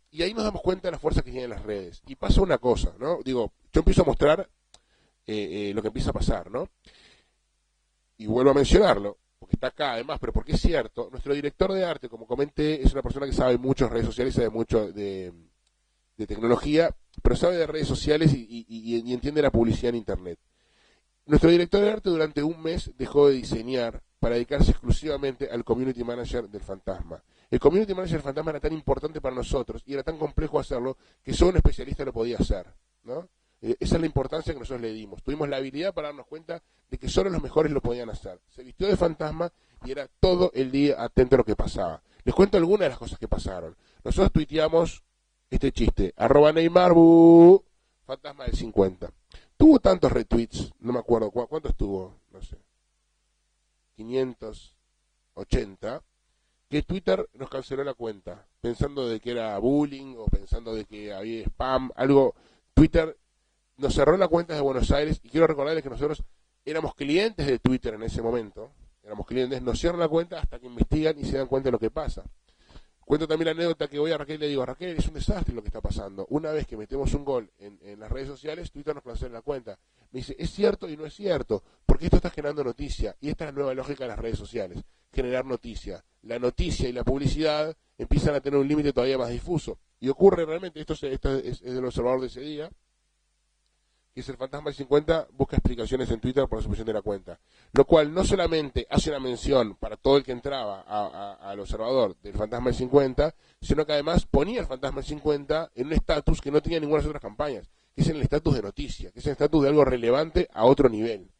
Y ahí nos damos cuenta de la fuerza que tienen las redes. Y pasa una cosa, ¿no? Digo, yo empiezo a mostrar lo que empieza a pasar, ¿no? Y vuelvo a mencionarlo, porque está acá además, pero porque es cierto, nuestro director de arte, como comenté, es una persona que sabe mucho de redes sociales, sabe mucho de tecnología, pero sabe de redes sociales y entiende la publicidad en Internet. Nuestro director de arte durante un mes dejó de diseñar para dedicarse exclusivamente al community manager del Fantasma. El community manager del Fantasma era tan importante para nosotros y era tan complejo hacerlo que solo un especialista lo podía hacer, ¿no? Esa es la importancia que nosotros le dimos. Tuvimos la habilidad para darnos cuenta de que solo los mejores lo podían hacer. Se vistió de fantasma y era todo el día atento a lo que pasaba. Les cuento algunas de las cosas que pasaron. Nosotros tuiteamos este chiste, @Neymar, fantasma del 50. Tuvo tantos retweets, no me acuerdo, ¿cuántos tuvo? No sé. 580, que Twitter nos canceló la cuenta, pensando de que era bullying o pensando de que había spam, algo. Twitter nos cerró la cuenta de Buenos Aires y quiero recordarles que nosotros éramos clientes de Twitter en ese momento, éramos clientes, nos cierran la cuenta hasta que investigan y se dan cuenta de lo que pasa. Cuento también la anécdota que voy a Raquel y le digo, Raquel, es un desastre lo que está pasando. Una vez que metemos un gol en las redes sociales, Twitter nos cancela la cuenta. Me dice, es cierto y no es cierto, porque esto está generando noticia, y esta es la nueva lógica de las redes sociales, generar noticia. La noticia y la publicidad empiezan a tener un límite todavía más difuso. Y ocurre realmente, esto es del observador de ese día, que es el Fantasma del 50, busca explicaciones en Twitter por la suspensión de la cuenta. Lo cual no solamente hace una mención para todo el que entraba al observador del Fantasma del 50, sino que además ponía el Fantasma del 50 en un estatus que no tenía ninguna de las otras campañas, que es en el estatus de noticia, que es el estatus de algo relevante a otro nivel,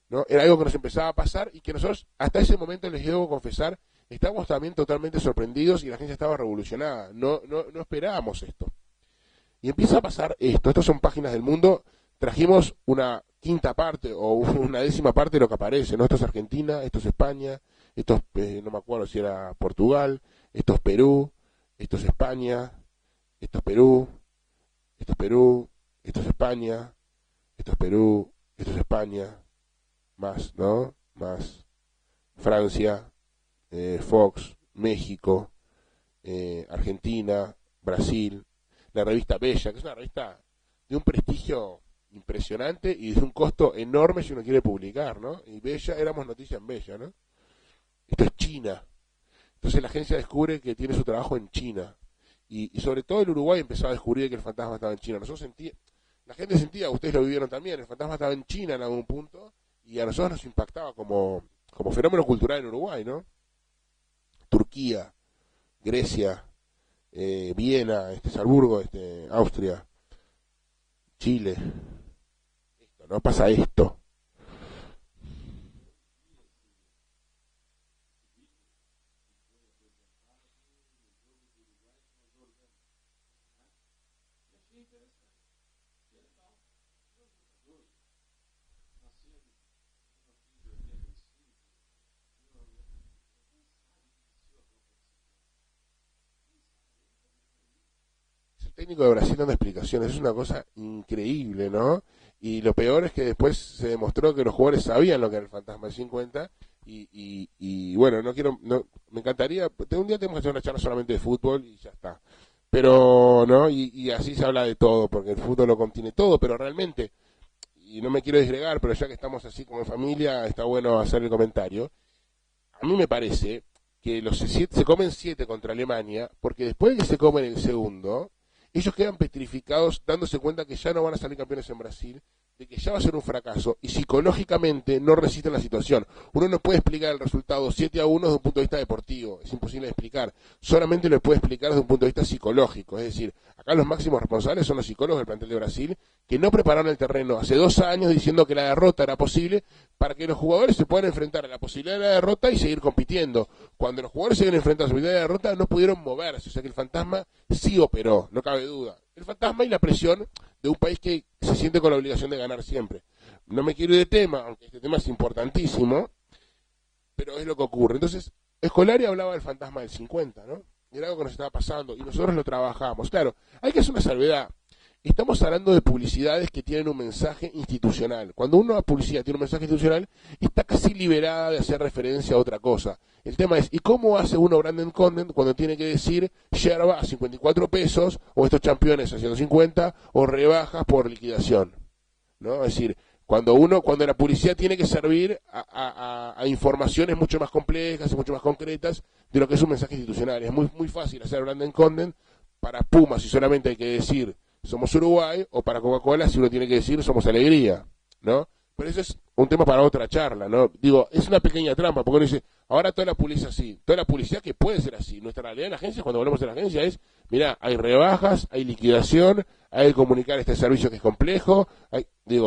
¿no? Era algo que nos empezaba a pasar y que nosotros, hasta ese momento, les debo confesar, estábamos también totalmente sorprendidos y la agencia estaba revolucionada. No esperábamos esto. Y empieza a pasar esto. Estas son páginas del mundo. Trajimos una quinta parte o una décima parte de lo que aparece, ¿no? Esto es Argentina, esto es España, esto es, no me acuerdo si era Portugal, esto es Perú, esto es España, esto es Perú, esto es Perú, esto es España, esto es Perú, esto es España, más, ¿no? Más Francia, Fox, México, Argentina, Brasil, la revista Bella, que es una revista de un prestigio impresionante y de un costo enorme si uno quiere publicar, ¿no? Y Bella, éramos noticia en Bella, ¿no? Esto es China. Entonces la agencia descubre que tiene su trabajo en China. Y sobre todo el Uruguay empezó a descubrir que el fantasma estaba en China. La gente sentía, ustedes lo vivieron también, el fantasma estaba en China en algún punto y a nosotros nos impactaba como fenómeno cultural en Uruguay, ¿no? Turquía, Grecia, Viena, Salzburgo, Austria, Chile. No pasa esto. El técnico de Brasil dando explicaciones, es una cosa increíble, ¿no? Y lo peor es que después se demostró que los jugadores sabían lo que era el Fantasma del 50 y bueno, me encantaría, un día tenemos que hacer una charla solamente de fútbol y ya está. Pero, ¿no? Y así se habla de todo, porque el fútbol lo contiene todo, pero realmente, y no me quiero disgregar, pero ya que estamos así como en familia, está bueno hacer el comentario. A mí me parece que se comen 7 contra Alemania, porque después de que se comen el segundo, ellos quedan petrificados dándose cuenta que ya no van a salir campeones en Brasil, de que ya va a ser un fracaso y psicológicamente no resisten la situación. Uno no puede explicar el resultado 7-1 desde un punto de vista deportivo, es imposible de explicar. Solamente lo puede explicar desde un punto de vista psicológico, es decir, acá los máximos responsables son los psicólogos del plantel de Brasil, que no prepararon el terreno hace 2 años diciendo que la derrota era posible para que los jugadores se puedan enfrentar a la posibilidad de la derrota y seguir compitiendo. Cuando los jugadores se ven enfrentados a la posibilidad de la derrota no pudieron moverse, o sea que el fantasma sí operó, no cabe duda. El fantasma y la presión de un país que se siente con la obligación de ganar siempre. No me quiero ir de tema, aunque este tema es importantísimo. pero es lo que ocurre. Entonces, Scolari hablaba del fantasma del 50, ¿no? Era algo que nos estaba pasando y nosotros lo trabajamos. Claro, hay que hacer una salvedad. Estamos hablando de publicidades que tienen un mensaje institucional. Cuando una publicidad tiene un mensaje institucional, está casi liberada de hacer referencia a otra cosa. El tema es, ¿y cómo hace uno branded content cuando tiene que decir yerba a 54 pesos, o estos championes a 150, o rebajas por liquidación? ¿No? Es decir, cuando la publicidad tiene que servir a informaciones mucho más complejas y mucho más concretas de lo que es un mensaje institucional. Es muy, muy fácil hacer branded content para Puma si solamente hay que decir somos Uruguay, o para Coca-Cola si uno tiene que decir somos alegría, ¿no? Pero eso es un tema para otra charla, ¿no? Digo, es una pequeña trampa, porque uno dice, ahora toda la publicidad así, toda la publicidad que puede ser así. Nuestra realidad en la agencia, cuando hablamos de la agencia, es, mira, hay rebajas, hay liquidación, hay que comunicar este servicio que es complejo,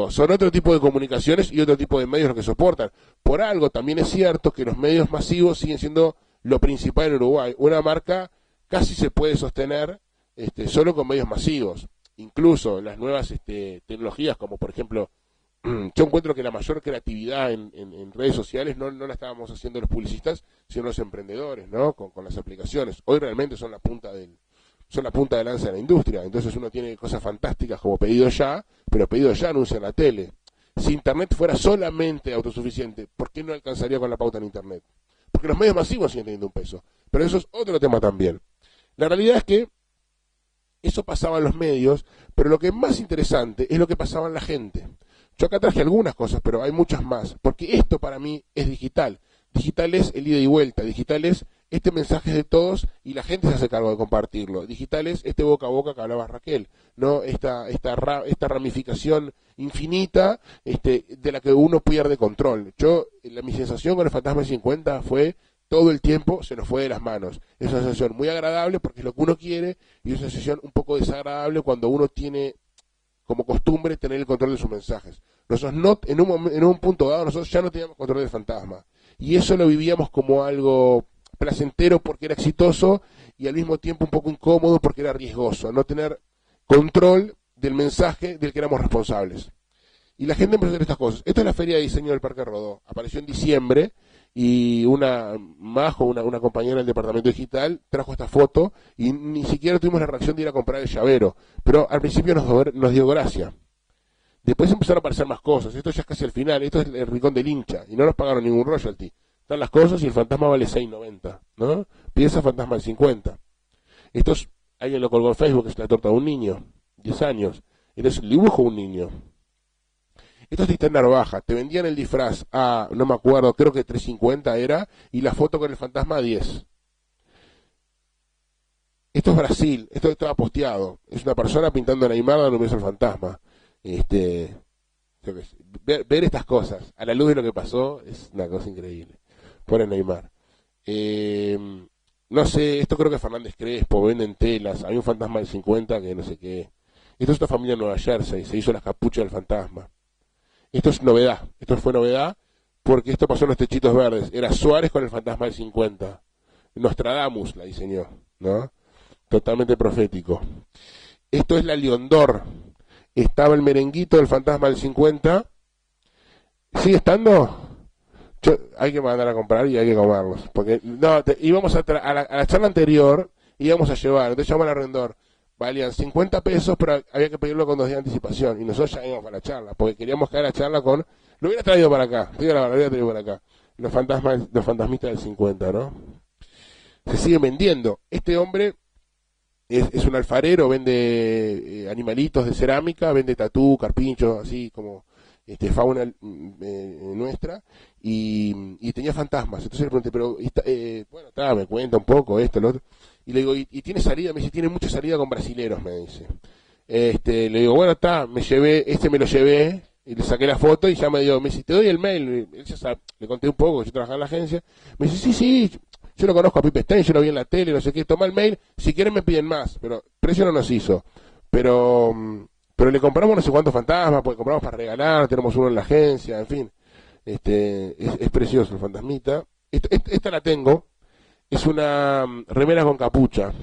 son otro tipo de comunicaciones y otro tipo de medios los que soportan. Por algo también es cierto que los medios masivos siguen siendo lo principal en Uruguay. Una marca casi se puede sostener solo con medios masivos. Incluso las nuevas tecnologías, como por ejemplo, yo encuentro que la mayor creatividad en redes sociales no la estábamos haciendo los publicistas, sino los emprendedores, ¿no? Con las aplicaciones. Hoy realmente son la punta de lanza de la industria. Entonces uno tiene cosas fantásticas como Pedido Ya, pero Pedido Ya anuncia en la tele. Si Internet fuera solamente autosuficiente, ¿por qué no alcanzaría con la pauta en Internet? Porque los medios masivos siguen teniendo un peso. Pero eso es otro tema también. La realidad es que eso pasaba en los medios, pero lo que es más interesante es lo que pasaba en la gente. Yo acá traje algunas cosas, pero hay muchas más, porque esto para mí es digital. Digital es el ida y vuelta, digital es este mensaje de todos y la gente se hace cargo de compartirlo. Digital es este boca a boca que hablaba Raquel, ¿no? Esta ramificación infinita de la que uno pierde control. Mi sensación con el Fantasma del 50 fue todo el tiempo se nos fue de las manos. Es una sensación muy agradable porque es lo que uno quiere, y es una sensación un poco desagradable cuando uno tiene como costumbre tener el control de sus mensajes. Nosotros en un punto dado nosotros ya no teníamos control del fantasma, y eso lo vivíamos como algo placentero porque era exitoso, y al mismo tiempo un poco incómodo porque era riesgoso, no tener control del mensaje del que éramos responsables. Y la gente empezó a hacer estas cosas. Esto es la Feria de Diseño del Parque Rodó. Apareció en diciembre, y una compañera del departamento digital trajo esta foto, y ni siquiera tuvimos la reacción de ir a comprar el llavero, pero al principio nos dio gracia. Después empezaron a aparecer más cosas. Esto ya es casi el final. Esto es el rincón del hincha, y no nos pagaron ningún royalty. Están las cosas y el fantasma vale $6.90, ¿no? Piensa Fantasma del 50. Alguien lo colgó en Facebook, es la torta de un niño, 10 años. Es el dibujo de un niño. Esto es de Narvaja, te vendían el disfraz a, no me acuerdo, creo que $3.50 era, y la foto con el fantasma a 10. Esto es Brasil, esto estaba posteado, es una persona pintando a Neymar dando un beso al fantasma. Ver estas cosas a la luz de lo que pasó es una cosa increíble. Pone Neymar. No sé, esto creo que Fernández Crespo, venden telas, hay un fantasma del 50 que no sé qué. Esto es una familia en Nueva Jersey, se hizo las capuchas del fantasma. Esto es novedad, esto fue novedad porque esto pasó en los techitos verdes. Era Suárez con el fantasma del 50. Nostradamus la diseñó, ¿no? Totalmente profético. Esto es la Liondor. Estaba el merenguito del fantasma del 50. ¿Sigue estando? Hay que mandar a comprar y hay que comerlos. Porque íbamos a la charla anterior, íbamos a llevar, entonces llamamos al arrendor. Valían 50 pesos, pero había que pedirlo con 2 días de anticipación. Y nosotros ya íbamos para la charla, porque queríamos caer a la charla con... Lo hubiera traído para acá, digo la verdad, lo hubiera traído para acá. Los fantasmistas del 50, ¿no? Se siguen vendiendo. Este hombre es un alfarero, vende animalitos de cerámica, vende tatú, carpinchos, así como fauna nuestra, y tenía fantasmas. Entonces le pregunté, pero me cuenta un poco esto, lo otro. Y le digo, ¿y tiene salida? Me dice, tiene mucha salida con brasileros, me dice. Le digo, bueno, me lo llevé, y le saqué la foto, y ya me dice, te doy el mail. Él ya sabe, le conté un poco, yo trabajaba en la agencia. Me dice, sí, yo lo conozco a Pipe Stein, yo lo vi en la tele, no sé qué, toma el mail, si quieren me piden más, pero precio no nos hizo. Pero le compramos no sé cuántos fantasmas, porque compramos para regalar, tenemos uno en la agencia, en fin. Es precioso el fantasmita. Esta la tengo. Es una remera con capucha.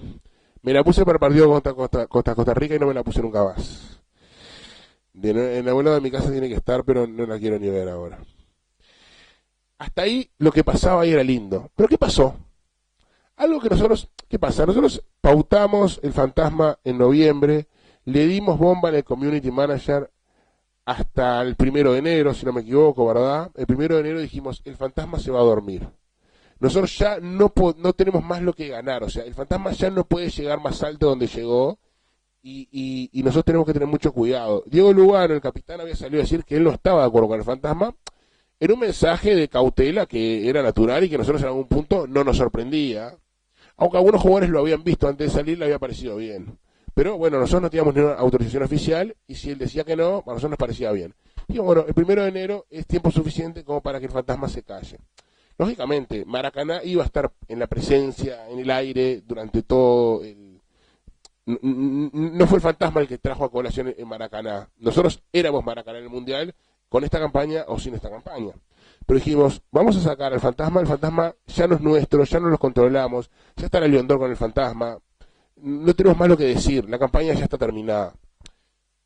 Me la puse para el partido Costa Rica y no me la puse nunca más. En el abuelo de mi casa tiene que estar, pero no la quiero ni ver ahora. hasta ahí lo que pasaba ahí era lindo. Pero ¿qué pasó? Algo que nosotros, ¿qué pasa? Nosotros pautamos el fantasma en noviembre, le dimos bomba en el community manager hasta el 1 de enero, si no me equivoco, ¿verdad? El 1 de enero dijimos, el fantasma se va a dormir. Nosotros ya no tenemos más lo que ganar, o sea, el fantasma ya no puede llegar más alto donde llegó y nosotros tenemos que tener mucho cuidado. Diego Lugano, el capitán, había salido a decir que él no estaba de acuerdo con el fantasma, era un mensaje de cautela que era natural y que nosotros en algún punto no nos sorprendía, aunque algunos jugadores lo habían visto antes de salir, le había parecido bien. Pero bueno, nosotros no teníamos ninguna autorización oficial y si él decía que no, a nosotros nos parecía bien. Y bueno, el 1 de enero es tiempo suficiente como para que el fantasma se calle. Lógicamente, Maracaná iba a estar en la presencia, en el aire, durante todo el... No fue el fantasma el que trajo a colación en Maracaná. Nosotros éramos Maracaná en el Mundial con esta campaña o sin esta campaña. Pero dijimos, vamos a sacar al fantasma, el fantasma ya no es nuestro, ya no lo controlamos, ya está el León d'Or con el fantasma, no tenemos más lo que decir, la campaña ya está terminada.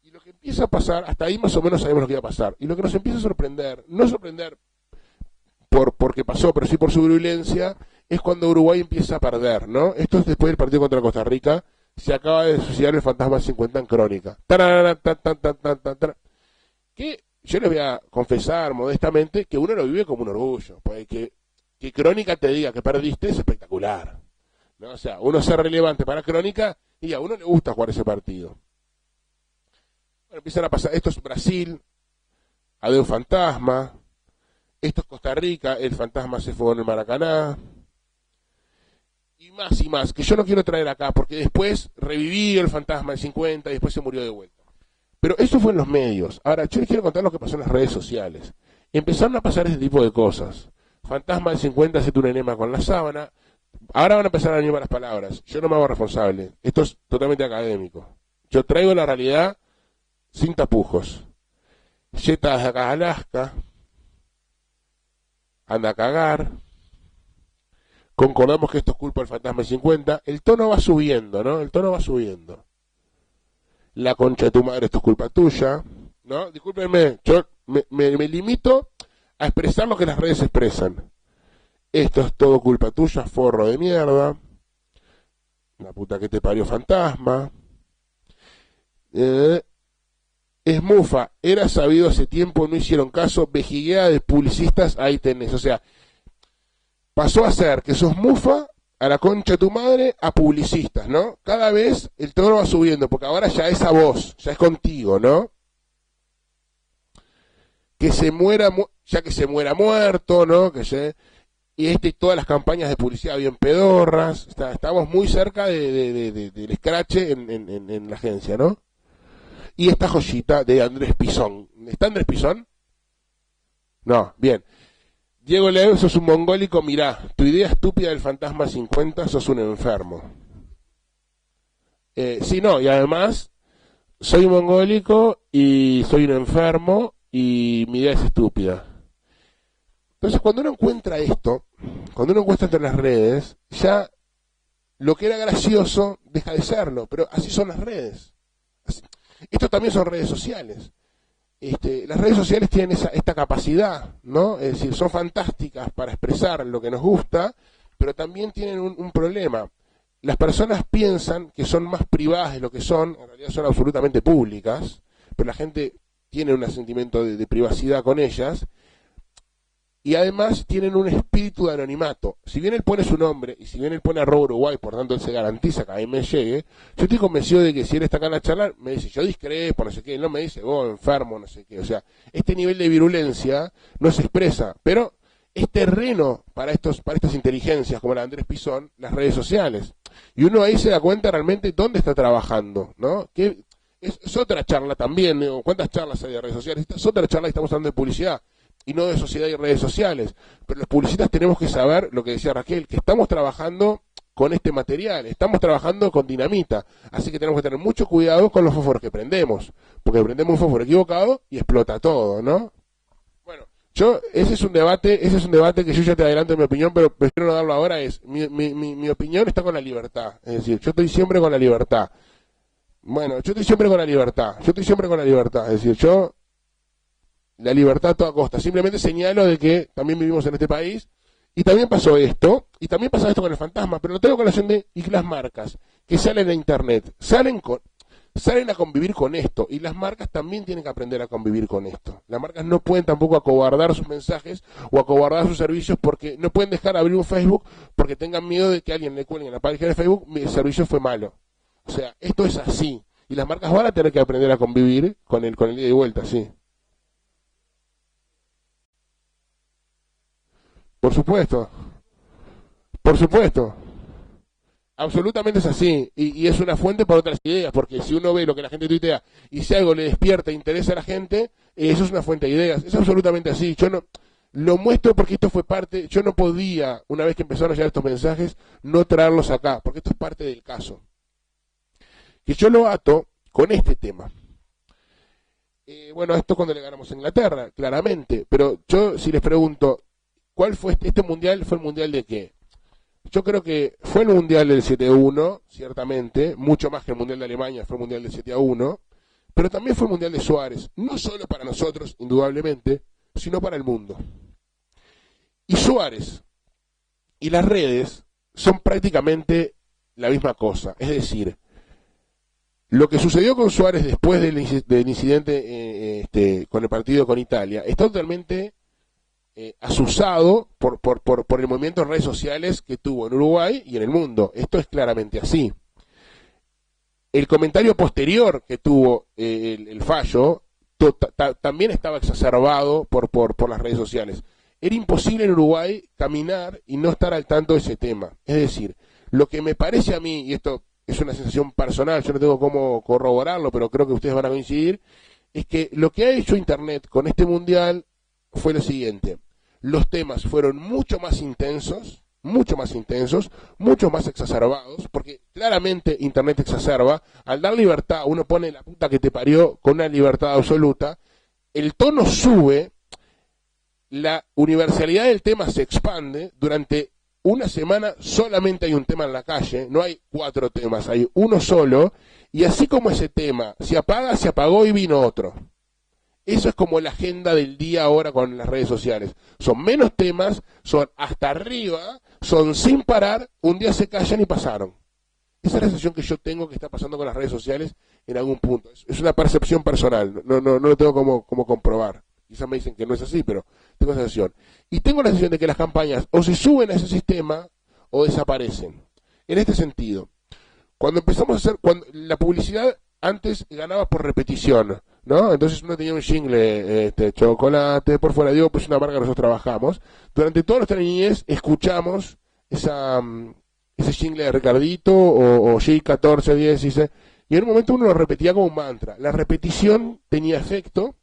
Y lo que empieza a pasar, hasta ahí más o menos sabemos lo que iba a pasar, y lo que nos empieza a sorprender, no sorprender porque pasó, pero sí por su virulencia, es cuando Uruguay empieza a perder, ¿no? Esto es después del partido contra Costa Rica, se acaba de suicidar el fantasma 50 en Crónica. Que yo les voy a confesar modestamente que uno lo vive como un orgullo, porque que Crónica te diga que perdiste es espectacular, ¿no? O sea, uno ser relevante para Crónica y a uno le gusta jugar ese partido. Bueno, empiezan a pasar, esto es Brasil, adiós fantasma, esto es Costa Rica, el fantasma se fue en el Maracaná, y más, que yo no quiero traer acá, porque después revivió el fantasma del 50 y después se murió de vuelta. Pero eso fue en los medios. Ahora, yo les quiero contar lo que pasó en las redes sociales. Empezaron a pasar ese tipo de cosas. Fantasma del 50 se tuvo un enema con la sábana. Ahora van a empezar a animar las palabras. Yo no me hago responsable. Esto es totalmente académico. Yo traigo la realidad sin tapujos. Yetas de acá a Alaska. Anda a cagar. Concordamos que esto es culpa del fantasma del 50. El tono va subiendo, ¿no? El tono va subiendo. La concha de tu madre, esto es culpa tuya, ¿no? Discúlpenme, yo me limito a expresar lo que las redes expresan. Esto es todo culpa tuya, forro de mierda. La puta que te parió fantasma. Es mufa, era sabido hace tiempo, no hicieron caso, vejiguea de publicistas, ahí tenés. O sea, pasó a ser que sos mufa a la concha de tu madre, a publicistas, ¿no? Cada vez el tono va subiendo, porque ahora ya es a vos, ya es contigo, ¿no? Que se muera, ya que se muera muerto, ¿no? Y todas las campañas de publicidad bien pedorras, estamos muy cerca del escrache en la agencia, ¿no? Y esta joyita de Andrés Pisón. ¿Está Andrés Pisón? No, bien. Diego Leo, sos un mongólico, mirá, tu idea estúpida del fantasma 50, sos un enfermo. Sí, no, y además, soy un mongólico y soy un enfermo y mi idea es estúpida. Entonces, cuando uno encuentra esto, cuando uno encuentra entre las redes, ya lo que era gracioso deja de serlo, pero así son las redes. Esto también son redes sociales. Las redes sociales tienen esta capacidad, ¿no? Es decir, son fantásticas para expresar lo que nos gusta, pero también tienen un problema. Las personas piensan que son más privadas de lo que son, en realidad son absolutamente públicas, pero la gente tiene un sentimiento de privacidad con ellas, y además tienen un espíritu de anonimato. Si bien él pone su nombre, y si bien él pone @Uruguay, por tanto él se garantiza que a mí me llegue, yo estoy convencido de que si él está acá en la charla, me dice, yo discrepo, no sé qué, él no me dice, vos enfermo, no sé qué. O sea, este nivel de virulencia no se expresa, pero es terreno para estas inteligencias, como la de Andrés Pisón, las redes sociales. Y uno ahí se da cuenta realmente dónde está trabajando, ¿no? Que es otra charla también, ¿no? ¿Cuántas charlas hay de redes sociales? Esta es otra charla y estamos hablando de publicidad y no de sociedad y redes sociales. Pero los publicistas tenemos que saber, lo que decía Raquel, que estamos trabajando con este material, estamos trabajando con dinamita, así que tenemos que tener mucho cuidado con los fósforos que prendemos, porque prendemos un fósforo equivocado y explota todo, ¿no? Bueno, ese es un debate que yo ya te adelanto en mi opinión, pero prefiero no darlo ahora. Mi opinión está con la libertad, es decir, yo estoy siempre con la libertad. Bueno, yo estoy siempre con la libertad, es decir, la libertad a toda costa. Simplemente señalo de que también vivimos en este país y también pasó esto, y también pasa esto con el fantasma, pero lo tengo con la acción de y las marcas que salen a internet, salen a convivir con esto, y las marcas también tienen que aprender a convivir con esto. Las marcas no pueden tampoco acobardar sus mensajes o acobardar sus servicios, porque no pueden dejar abrir un Facebook porque tengan miedo de que alguien le cuelgue en la página de Facebook, mi servicio fue malo. O sea, esto es así, y las marcas van a tener que aprender a convivir con el ida y vuelta, sí. Por supuesto, por supuesto. Absolutamente es así, y es una fuente para otras ideas, porque si uno ve lo que la gente tuitea y si algo le despierta e interesa a la gente, eso es una fuente de ideas. Es absolutamente así. Yo no lo muestro porque esto fue parte, yo no podía, una vez que empezaron a llegar estos mensajes, no traerlos acá, porque esto es parte del caso. Que yo lo ato con este tema. Bueno, esto cuando le ganamos a Inglaterra, claramente, pero yo si les pregunto, ¿cuál fue este mundial? ¿Fue el mundial de qué? Yo creo que fue el mundial del 7-1, ciertamente, mucho más que el mundial de Alemania, fue el mundial del 7-1, pero también fue el mundial de Suárez, no solo para nosotros, indudablemente, sino para el mundo. Y Suárez y las redes son prácticamente la misma cosa, es decir, lo que sucedió con Suárez después del incidente con el partido con Italia está totalmente asusado por el movimiento en redes sociales que tuvo en Uruguay y en el mundo. Esto es claramente así. El comentario posterior que tuvo el fallo también estaba exacerbado por las redes sociales. Era imposible en Uruguay caminar y no estar al tanto de ese tema. Es decir, lo que me parece a mí, y esto es una sensación personal, yo no tengo cómo corroborarlo, pero creo que ustedes van a coincidir, es que lo que ha hecho Internet con este mundial fue lo siguiente. Los temas fueron mucho más intensos, mucho más exacerbados, porque claramente Internet exacerba. Al dar libertad, uno pone la puta que te parió con una libertad absoluta, el tono sube, la universalidad del tema se expande, durante una semana solamente hay un tema en la calle, no hay 4 temas, hay uno solo, y así como ese tema se apaga, se apagó y vino otro. Eso es como la agenda del día ahora con las redes sociales. Son menos temas, son hasta arriba, son sin parar, un día se callan y pasaron. Esa es la sensación que yo tengo que está pasando con las redes sociales en algún punto. Es una percepción personal, no lo tengo como comprobar. Quizás me dicen que no es así, pero tengo esa sensación. Y tengo la sensación de que las campañas o se suben a ese sistema o desaparecen. En este sentido, cuando empezamos a hacer, cuando la publicidad antes ganaba por repetición, ¿no? Entonces uno tenía un jingle, chocolate por fuera, digo, pues una marca que nosotros trabajamos. Durante toda nuestra niñez escuchamos ese jingle de Ricardito o G14, 10, y en un momento uno lo repetía como un mantra. La repetición tenía efecto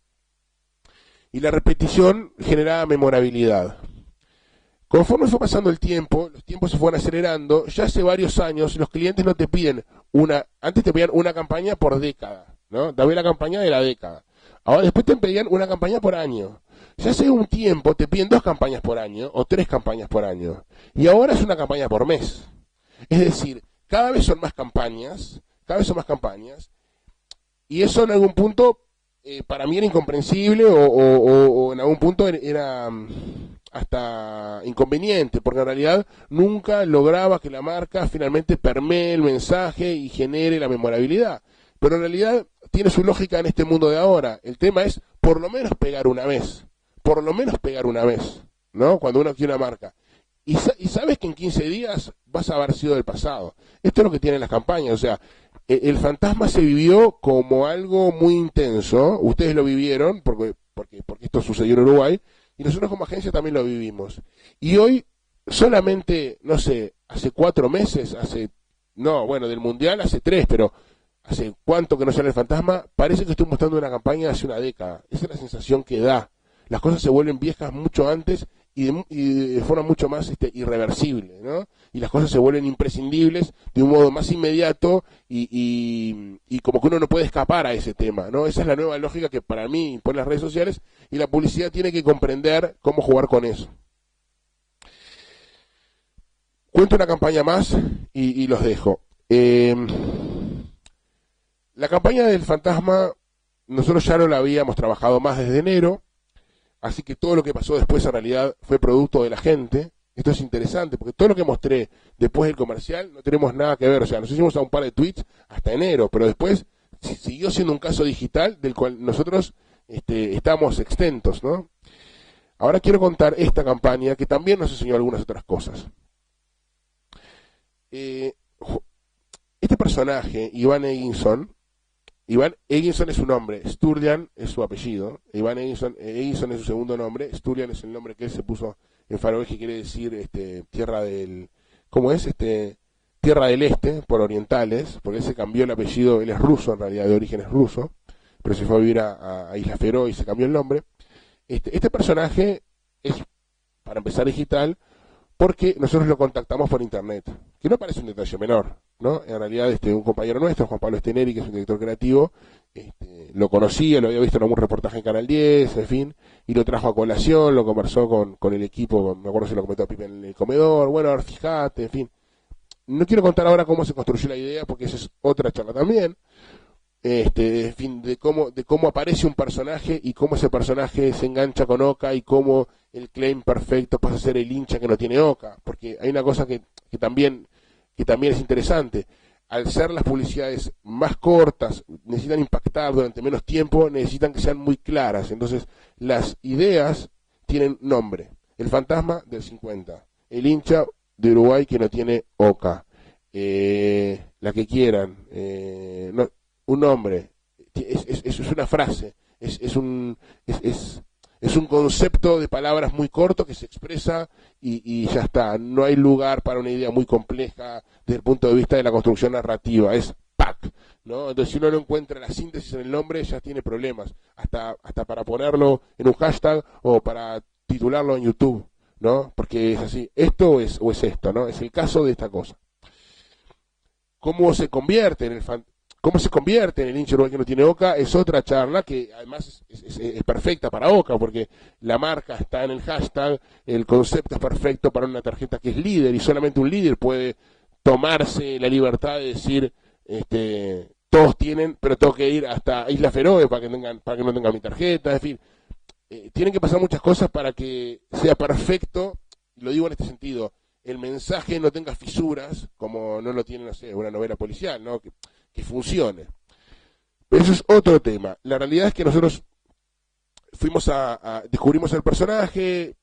y la repetición generaba memorabilidad. Conforme fue pasando el tiempo, los tiempos se fueron acelerando, ya hace varios años los clientes no te piden antes te pedían una campaña por década, ¿no? Dame la campaña de la década. Ahora después te pedían una campaña por año. Ya hace un tiempo te piden 2 campañas por año o 3 campañas por año. Y ahora es una campaña por mes. Es decir, cada vez son más campañas, y eso en algún punto para mí era incomprensible o en algún punto era hasta inconveniente, porque en realidad nunca lograba que la marca finalmente permee el mensaje y genere la memorabilidad. Pero en realidad tiene su lógica en este mundo de ahora. El tema es por lo menos pegar una vez, ¿no? Cuando uno quiere una marca. Y sabes que en 15 días vas a haber sido del pasado. Esto es lo que tienen las campañas, o sea, el fantasma se vivió como algo muy intenso, ustedes lo vivieron, porque esto sucedió en Uruguay, y nosotros como agencia también lo vivimos. Y hoy, solamente, no sé, hace 4 meses, del Mundial hace 3, pero hace cuánto que no sale el fantasma, parece que estoy mostrando una campaña de hace una década. Esa es la sensación que da. Las cosas se vuelven viejas mucho antes y de forma mucho más irreversible, ¿no? Y las cosas se vuelven imprescindibles de un modo más inmediato y como que uno no puede escapar a ese tema, ¿no? Esa es la nueva lógica que para mí impone las redes sociales y la publicidad tiene que comprender cómo jugar con eso. Cuento una campaña más y los dejo. La campaña del fantasma nosotros ya no la habíamos trabajado más desde enero. así que todo lo que pasó después en realidad fue producto de la gente. Esto es interesante, porque todo lo que mostré después del comercial no tenemos nada que ver. O sea, nos hicimos a un par de tweets hasta enero, pero después siguió siendo un caso digital del cual nosotros estamos exentos, ¿no? Ahora quiero contar esta campaña que también nos enseñó algunas otras cosas. Este personaje, Ivan Egginson es su nombre, Sturgeon es su apellido, Ivan Egginson es su segundo nombre, Sturgeon es el nombre que él se puso en faroés, que quiere decir tierra del, ¿cómo es? Tierra del Este, por orientales, porque él se cambió el apellido, él es ruso en realidad, de origen es ruso, pero se fue a vivir a Isla Feroe y se cambió el nombre. Este personaje es, para empezar, digital, porque nosotros lo contactamos por internet, que no parece un detalle menor, ¿no? En realidad un compañero nuestro, Juan Pablo Steneri, que es un director creativo, lo conocía, lo había visto en algún reportaje en Canal 10, en fin, y lo trajo a colación, lo conversó con el equipo, me acuerdo si lo comentó Pipe en el comedor, bueno, ahora fíjate, en fin. No quiero contar ahora cómo se construyó la idea, porque esa es otra charla también, en fin, de cómo aparece un personaje y cómo ese personaje se engancha con Oka y cómo el claim perfecto pasa a ser el hincha que no tiene Oka, porque hay una cosa que también es interesante. Al ser las publicidades más cortas, necesitan impactar durante menos tiempo, necesitan que sean muy claras. Entonces, las ideas tienen nombre. El fantasma del 50, el hincha de Uruguay que no tiene Oka, la que quieran, un nombre, es una frase, es un concepto de palabras muy corto que se expresa y ya está. No hay lugar para una idea muy compleja desde el punto de vista de la construcción narrativa. Es ¡pac! ¿No? Entonces, si uno no encuentra la síntesis en el nombre, ya tiene problemas. Hasta para ponerlo en un hashtag o para titularlo en YouTube, ¿no? Porque es así. Esto o es esto, ¿no? Es el caso de esta cosa. ¿Cómo se convierte en el hincha uruguayo que no tiene Oka? Es otra charla que además es perfecta para Oka, porque la marca está en el hashtag, el concepto es perfecto para una tarjeta que es líder, y solamente un líder puede tomarse la libertad de decir, todos tienen, pero tengo que ir hasta Isla Feroe para que no tengan mi tarjeta, en fin. Tienen que pasar muchas cosas para que sea perfecto, lo digo en este sentido, el mensaje no tenga fisuras, como no lo tiene, no sé, una novela policial, ¿no? Que funcione. Pero eso es otro tema. La realidad es que nosotros descubrimos el personaje,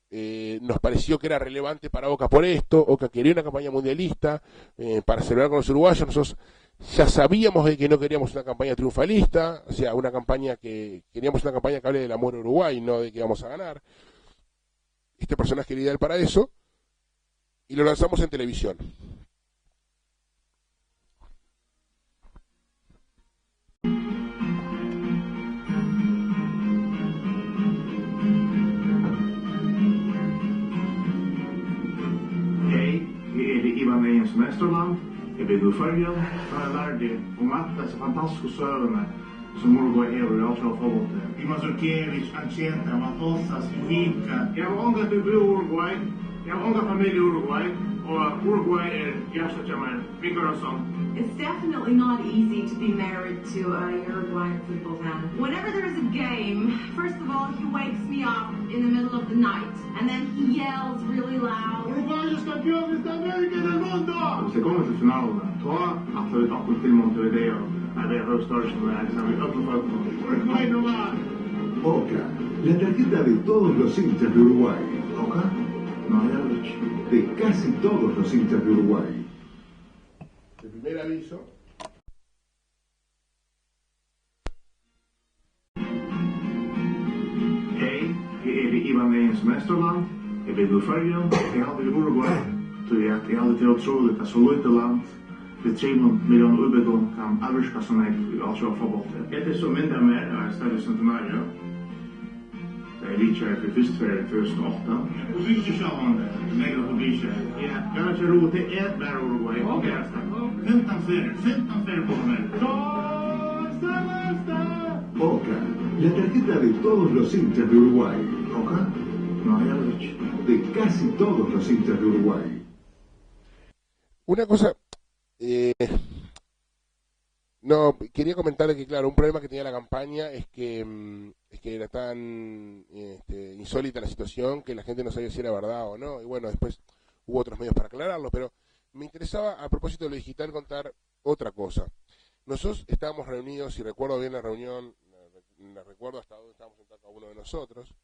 nos pareció que era relevante para Oka por esto. Oka quería una campaña mundialista para celebrar con los uruguayos. Nosotros ya sabíamos de que no queríamos una campaña triunfalista, o sea, queríamos una campaña que hable del amor a Uruguay, no de que íbamos a ganar. Este personaje era ideal para eso, y lo lanzamos en televisión. Ivan Egginson Westerland. Jeg blir i Färjön. Så har jeg lært det om alle disse fantastiske søvnene som Uruguay hever i alltid fotboll. Ivan Zurkevich, Ancheta, Matosas, Vika. Jeg har ångat til å bo i Uruguay. Jag har många familjer i Uruguay, och Uruguay är hjärtat till mig, min corazón. It's definitely not easy to be married to a Uruguayan football fan. Whenever there is a game, first of all, he wakes me up in the middle of the night, and then he yells really loud. Uruguay är campeones de América del mundo! Se kommer till finalen, ta att vi tar till Montevideo. Det är högstörre som är här, vi öppnar för Uruguay no más! Oka, la tarjeta de todos los hinchas de Uruguay. Oka? No, de casi todos los hinchas de Uruguay. El primer aviso. Hej, jag är Ivan Egginson Westerland. Jag bor i Färjön. Jag hade i Uruguay. Jag hade till otroligt att så lite land. För 3 miljoner ubedon kan avvarska som jag i alltid fotboll. Det är så mindre med att ställa centenario. Jag reachade för första 2008. Och vi kör om det. Mega publik. Ja, jag har ro till ett där Uruguay. 15 färre på mig. Oka, la tarjeta de todos los hinchas de Uruguay. Oka? No, jag vet inte. De casi todos los hinchas de Uruguay. Una cosa, no, quería comentarle que, claro, un problema que tenía la campaña es que que era tan insólita la situación que la gente no sabía si era verdad o no, y bueno, después hubo otros medios para aclararlo, pero me interesaba, a propósito de lo digital, contar otra cosa. Nosotros estábamos reunidos, si recuerdo bien la reunión, la recuerdo hasta donde estábamos sentados cada uno de nosotros,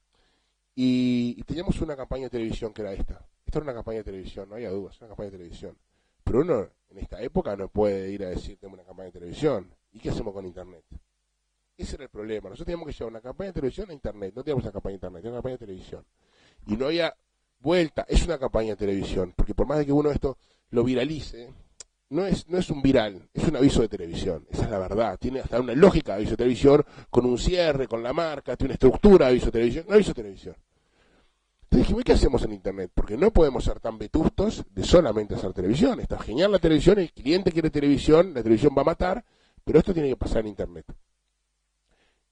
y teníamos una campaña de televisión que era esta. Esta era una campaña de televisión, no había dudas, una campaña de televisión. Pero uno en esta época no puede ir a decir tengo una campaña de televisión. ¿Y qué hacemos con internet? Ese era el problema. Nosotros teníamos que llevar una campaña de televisión a internet. No teníamos una campaña de internet, teníamos una campaña de televisión. Y no había vuelta. Es una campaña de televisión, porque por más de que uno esto lo viralice, no es un viral, es un aviso de televisión. Esa es la verdad. Tiene hasta una lógica de aviso de televisión, con un cierre, con la marca, tiene una estructura de aviso de televisión, un aviso de televisión. Entonces dijimos, ¿qué hacemos en internet? Porque no podemos ser tan vetustos de solamente hacer televisión. Está genial la televisión, el cliente quiere televisión, la televisión va a matar, pero esto tiene que pasar en internet.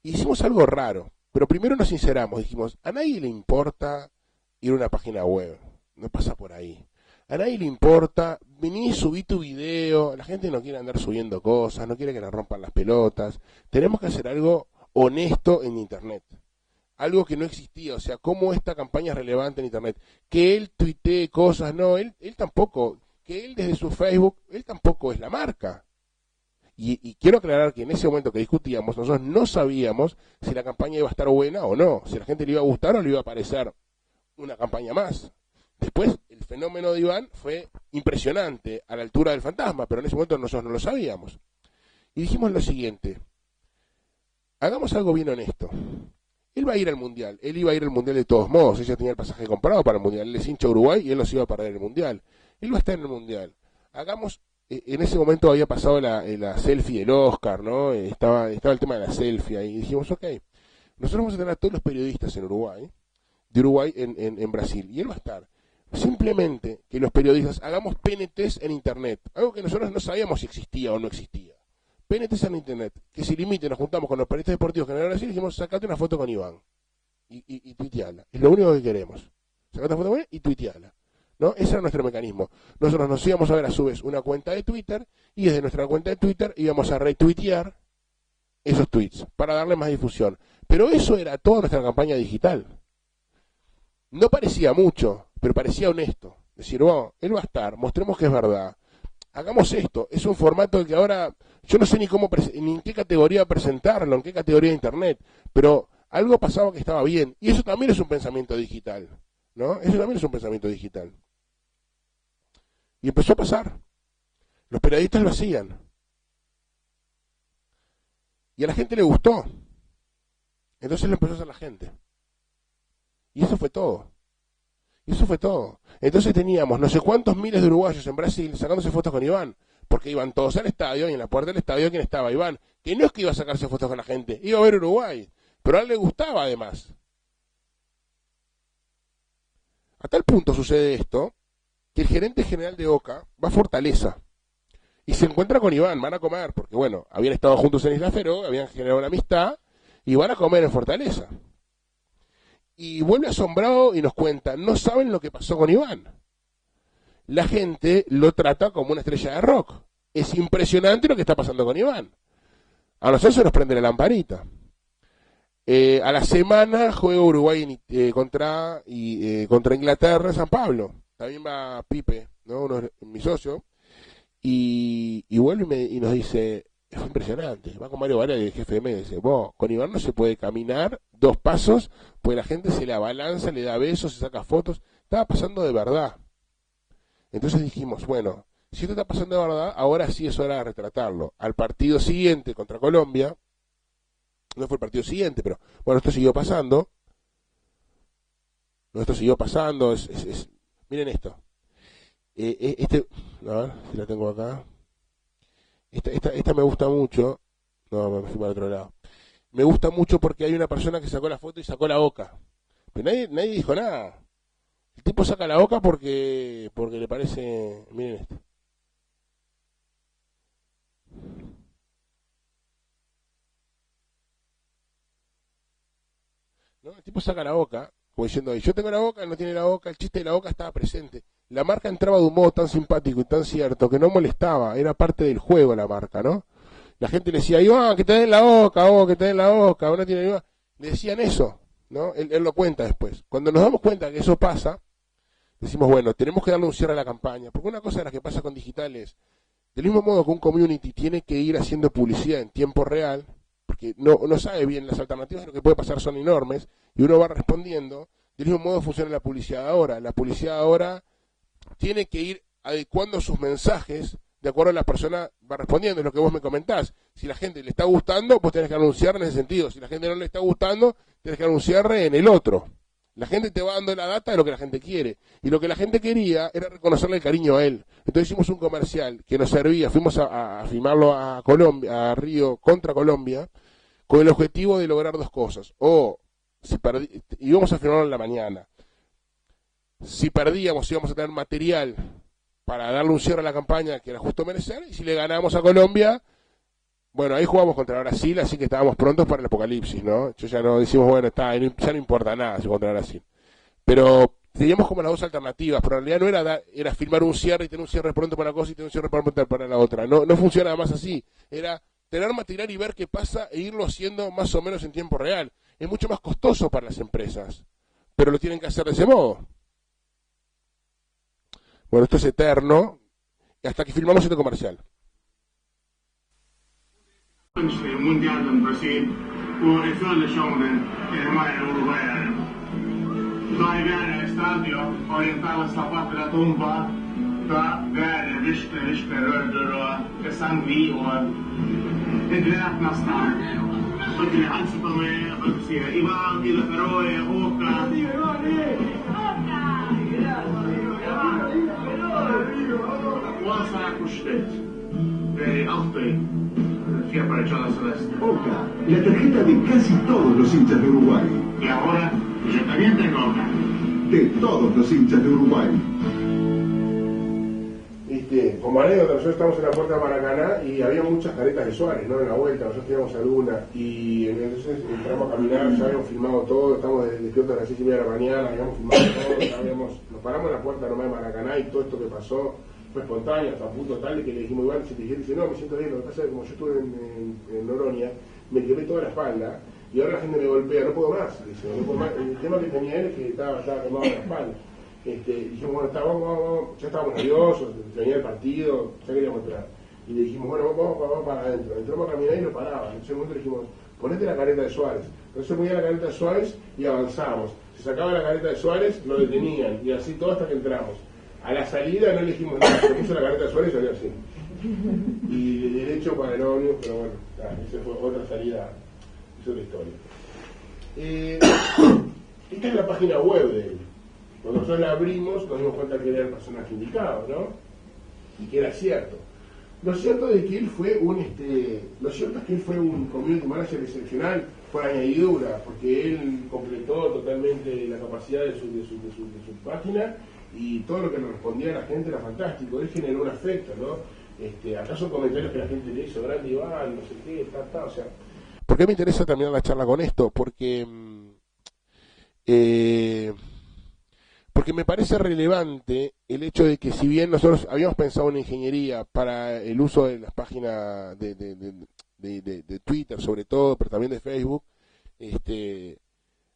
Hicimos algo raro, pero primero nos sinceramos, dijimos, a nadie le importa ir a una página web, no pasa por ahí. A nadie le importa, vení, subí tu video, la gente no quiere andar subiendo cosas, no quiere que le rompan las pelotas. Tenemos que hacer algo honesto en internet. Algo que no existía, o sea, cómo esta campaña es relevante en internet. Que él tuitee cosas, no, él tampoco, que él desde su Facebook, él tampoco es la marca. Y quiero aclarar que en ese momento que discutíamos, nosotros no sabíamos si la campaña iba a estar buena o no, si a la gente le iba a gustar o le iba a parecer una campaña más. Después, el fenómeno de Iván fue impresionante, a la altura del fantasma, pero en ese momento nosotros no lo sabíamos. Y dijimos lo siguiente, hagamos algo bien honesto. Él va a ir al Mundial, él iba a ir al Mundial de todos modos, ella tenía el pasaje comprado para el Mundial, él es hincha de Uruguay y él los iba a perder el Mundial. Él va a estar en el Mundial. Hagamos, en ese momento había pasado la selfie del Oscar, ¿no? Estaba el tema de la selfie ahí, y dijimos, ok, nosotros vamos a tener a todos los periodistas en Uruguay, de Uruguay en Brasil, y él va a estar. Simplemente que los periodistas hagamos PNTs en internet, algo que nosotros no sabíamos si existía o no existía. PNTs en internet, que se limite, nos juntamos con los periodistas deportivos que en Brasil y dijimos, sacate una foto con Iván y tuiteala. Es lo único que queremos. Sacate una foto con él y tuiteala. ¿No? Ese era nuestro mecanismo. Nosotros nos íbamos a ver a su vez una cuenta de Twitter y desde nuestra cuenta de Twitter íbamos a retuitear esos tweets para darle más difusión. Pero eso era toda nuestra campaña digital. No parecía mucho, pero parecía honesto. Decir, oh, él va a estar, mostremos que es verdad. Hagamos esto. Es un formato que ahora, yo no sé ni ni en qué categoría presentarlo, en qué categoría de internet, pero algo pasaba que estaba bien. Y eso también es un pensamiento digital, ¿no? Eso también es un pensamiento digital. Y empezó a pasar. Los periodistas lo hacían. Y a la gente le gustó. Entonces lo empezó a hacer la gente. Y eso fue todo. Y eso fue todo. Entonces teníamos no sé cuántos miles de uruguayos en Brasil sacándose fotos con Iván, porque iban todos al estadio y en la puerta del estadio ¿quién estaba? Iván, que no es que iba a sacarse fotos con la gente, iba a ver Uruguay, pero a él le gustaba además. A tal punto sucede esto, que el gerente general de Oca va a Fortaleza y se encuentra con Iván, van a comer, porque bueno, habían estado juntos en Isla Feroe, habían generado una amistad y van a comer en Fortaleza. Y vuelve asombrado y nos cuenta, no saben lo que pasó con Iván. La gente lo trata como una estrella de rock. Es impresionante lo que está pasando con Iván. A nosotros se nos prende la lamparita. A la semana juega Uruguay contra Inglaterra en San Pablo. También va Pipe, ¿no? Mi socio. Y vuelve y nos dice, es impresionante. Va con Mario Varela, el jefe de medio, y dice, con Iván no se puede caminar 2 pasos, pues la gente se le abalanza, le da besos, se saca fotos. Estaba pasando de verdad. Entonces dijimos, bueno, si esto está pasando de verdad, ahora sí es hora de retratarlo. Al partido siguiente contra Colombia, no fue el partido siguiente, pero bueno, esto siguió pasando. Miren esto. A ver si la tengo acá. Esta me gusta mucho. No, me fui para otro lado. Me gusta mucho porque hay una persona que sacó la foto y sacó la boca. Pero nadie dijo nada. El tipo saca la boca porque le parece... Miren esto. ¿No? El tipo saca la boca, como diciendo, yo tengo la boca, él no tiene la boca, el chiste de la boca estaba presente. La marca entraba de un modo tan simpático y tan cierto que no molestaba, era parte del juego la marca, ¿no? La gente le decía, Iván, que te den la boca, que te den la boca, no tiene Iván. le decían eso, ¿no? Él lo cuenta después. Cuando nos damos cuenta que eso pasa, decimos, bueno, tenemos que darle un cierre a la campaña, porque una cosa de las que pasa con digital es, del mismo modo que un community tiene que ir haciendo publicidad en tiempo real, porque no sabe bien, las alternativas de lo que puede pasar son enormes, y uno va respondiendo, del mismo modo funciona la publicidad ahora. La publicidad ahora tiene que ir adecuando sus mensajes de acuerdo a la persona va respondiendo, es lo que vos me comentás. Si la gente le está gustando, vos tenés que anunciar en ese sentido. Si la gente no le está gustando, tenés que anunciar en el otro. La gente te va dando la data de lo que la gente quiere. Y lo que la gente quería era reconocerle el cariño a él. Entonces hicimos un comercial que nos servía, fuimos a filmarlo a Colombia, a Río contra Colombia, con el objetivo de lograr dos cosas. Íbamos a filmarlo en la mañana. Si perdíamos, íbamos a tener material para darle un cierre a la campaña que era justo merecer, y si le ganamos a Colombia, bueno, ahí jugamos contra Brasil, así que estábamos prontos para el apocalipsis, ¿no? Yo ya no decimos, bueno, ya no importa nada si contra Brasil. Pero teníamos como las dos alternativas, pero en realidad no era filmar un cierre y tener un cierre pronto para una cosa y tener un cierre pronto para la otra. No funciona más así. Era tener material y ver qué pasa e irlo haciendo más o menos en tiempo real. Es mucho más costoso para las empresas, pero lo tienen que hacer de ese modo. Bueno, esto es eterno, hasta que filmamos este comercial. Mundial en Brasil och i följande är det mer oroväder. Då är värre stadio och inte alla slappar till att tomba. Då värre virkelig rörder och det sangvi och det räknas nästan. Så det är alltså på mig att säga Ivan till Feroe åka. Oca, la tarjeta de casi todos los hinchas de Uruguay. Y ahora yo también tengo Oca. De todos los hinchas de Uruguay. Como anécdota, nosotros estamos en la puerta de Maracaná y había muchas caretas de Suárez, ¿no? En la vuelta, nosotros teníamos alguna y entonces entramos a caminar, ya habíamos filmado todo, estamos despiertos a las 6:30 de la mañana, habíamos filmado todo, nos paramos en la puerta nomás de Maracaná y todo esto que pasó fue espontáneo, hasta punto tal que le dijimos, igual, si te dice, no, me siento bien, lo que pasa es que como yo estuve en Noronia, me quebré toda la espalda y ahora la gente me golpea, no puedo más, dice, no puedo más. El tema que tenía él es que estaba quemado en la espalda. Dijimos, bueno, vamos, ya estábamos nerviosos, venía el partido, ya queríamos entrar. Y le dijimos, bueno, vamos para adentro. Entramos a caminar y no paraba. En ese momento le dijimos, ponete la careta de Suárez. Entonces ponía la careta de Suárez y avanzamos. Se sacaba la careta de Suárez, lo detenían. Y así todo hasta que entramos. A la salida no le dijimos nada, se puso la careta de Suárez y salió así. Y de derecho para el ómnibus, pero bueno, esa fue otra salida, es otra historia. Esta es la página web de él. Cuando nosotros la abrimos nos dimos cuenta que era el personaje indicado, ¿no? Y que era cierto. Lo cierto es que él fue un community manager excepcional, fue añadidura, porque él completó totalmente la capacidad de su página y todo lo que le respondía a la gente era fantástico. Él generó un afecto, ¿no? Acá son comentarios que la gente le hizo, grande Iván, no sé qué, o sea. ¿Por qué me interesa terminar la charla con esto? Porque me parece relevante el hecho de que si bien nosotros habíamos pensado en ingeniería para el uso de las páginas de Twitter sobre todo, pero también de Facebook, en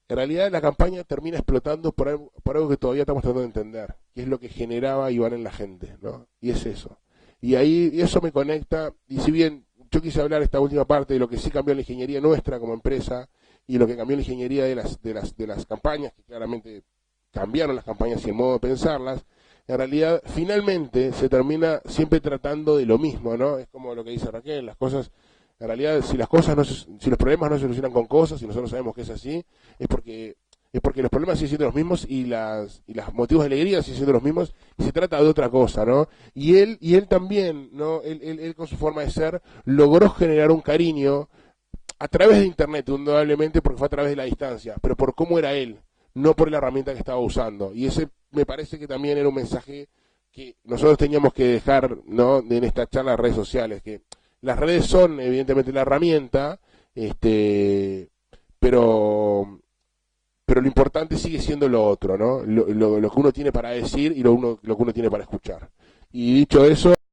realidad la campaña termina explotando por algo que todavía estamos tratando de entender, que es lo que generaba Iván en la gente, ¿no? Y es eso. Y ahí eso me conecta, y si bien yo quise hablar esta última parte de lo que sí cambió la ingeniería nuestra como empresa, y lo que cambió la ingeniería de las campañas, que claramente cambiaron las campañas y el modo de pensarlas, en realidad finalmente se termina siempre tratando de lo mismo, ¿no? Es como lo que dice Raquel, las cosas, en realidad si los problemas no se solucionan con cosas, y nosotros sabemos que es así, es porque los problemas siguen siendo los mismos y los motivos de alegría siguen siendo los mismos, y se trata de otra cosa, ¿no? Y él también, ¿no? Él con su forma de ser logró generar un cariño a través de internet, indudablemente, porque fue a través de la distancia, pero por cómo era él, no por la herramienta que estaba usando. Y ese me parece que también era un mensaje que nosotros teníamos que dejar, ¿no? En esta charla de redes sociales, que las redes son evidentemente la herramienta, pero lo importante sigue siendo lo otro, ¿no? Lo que uno tiene para decir y lo que uno tiene para escuchar. Y dicho eso,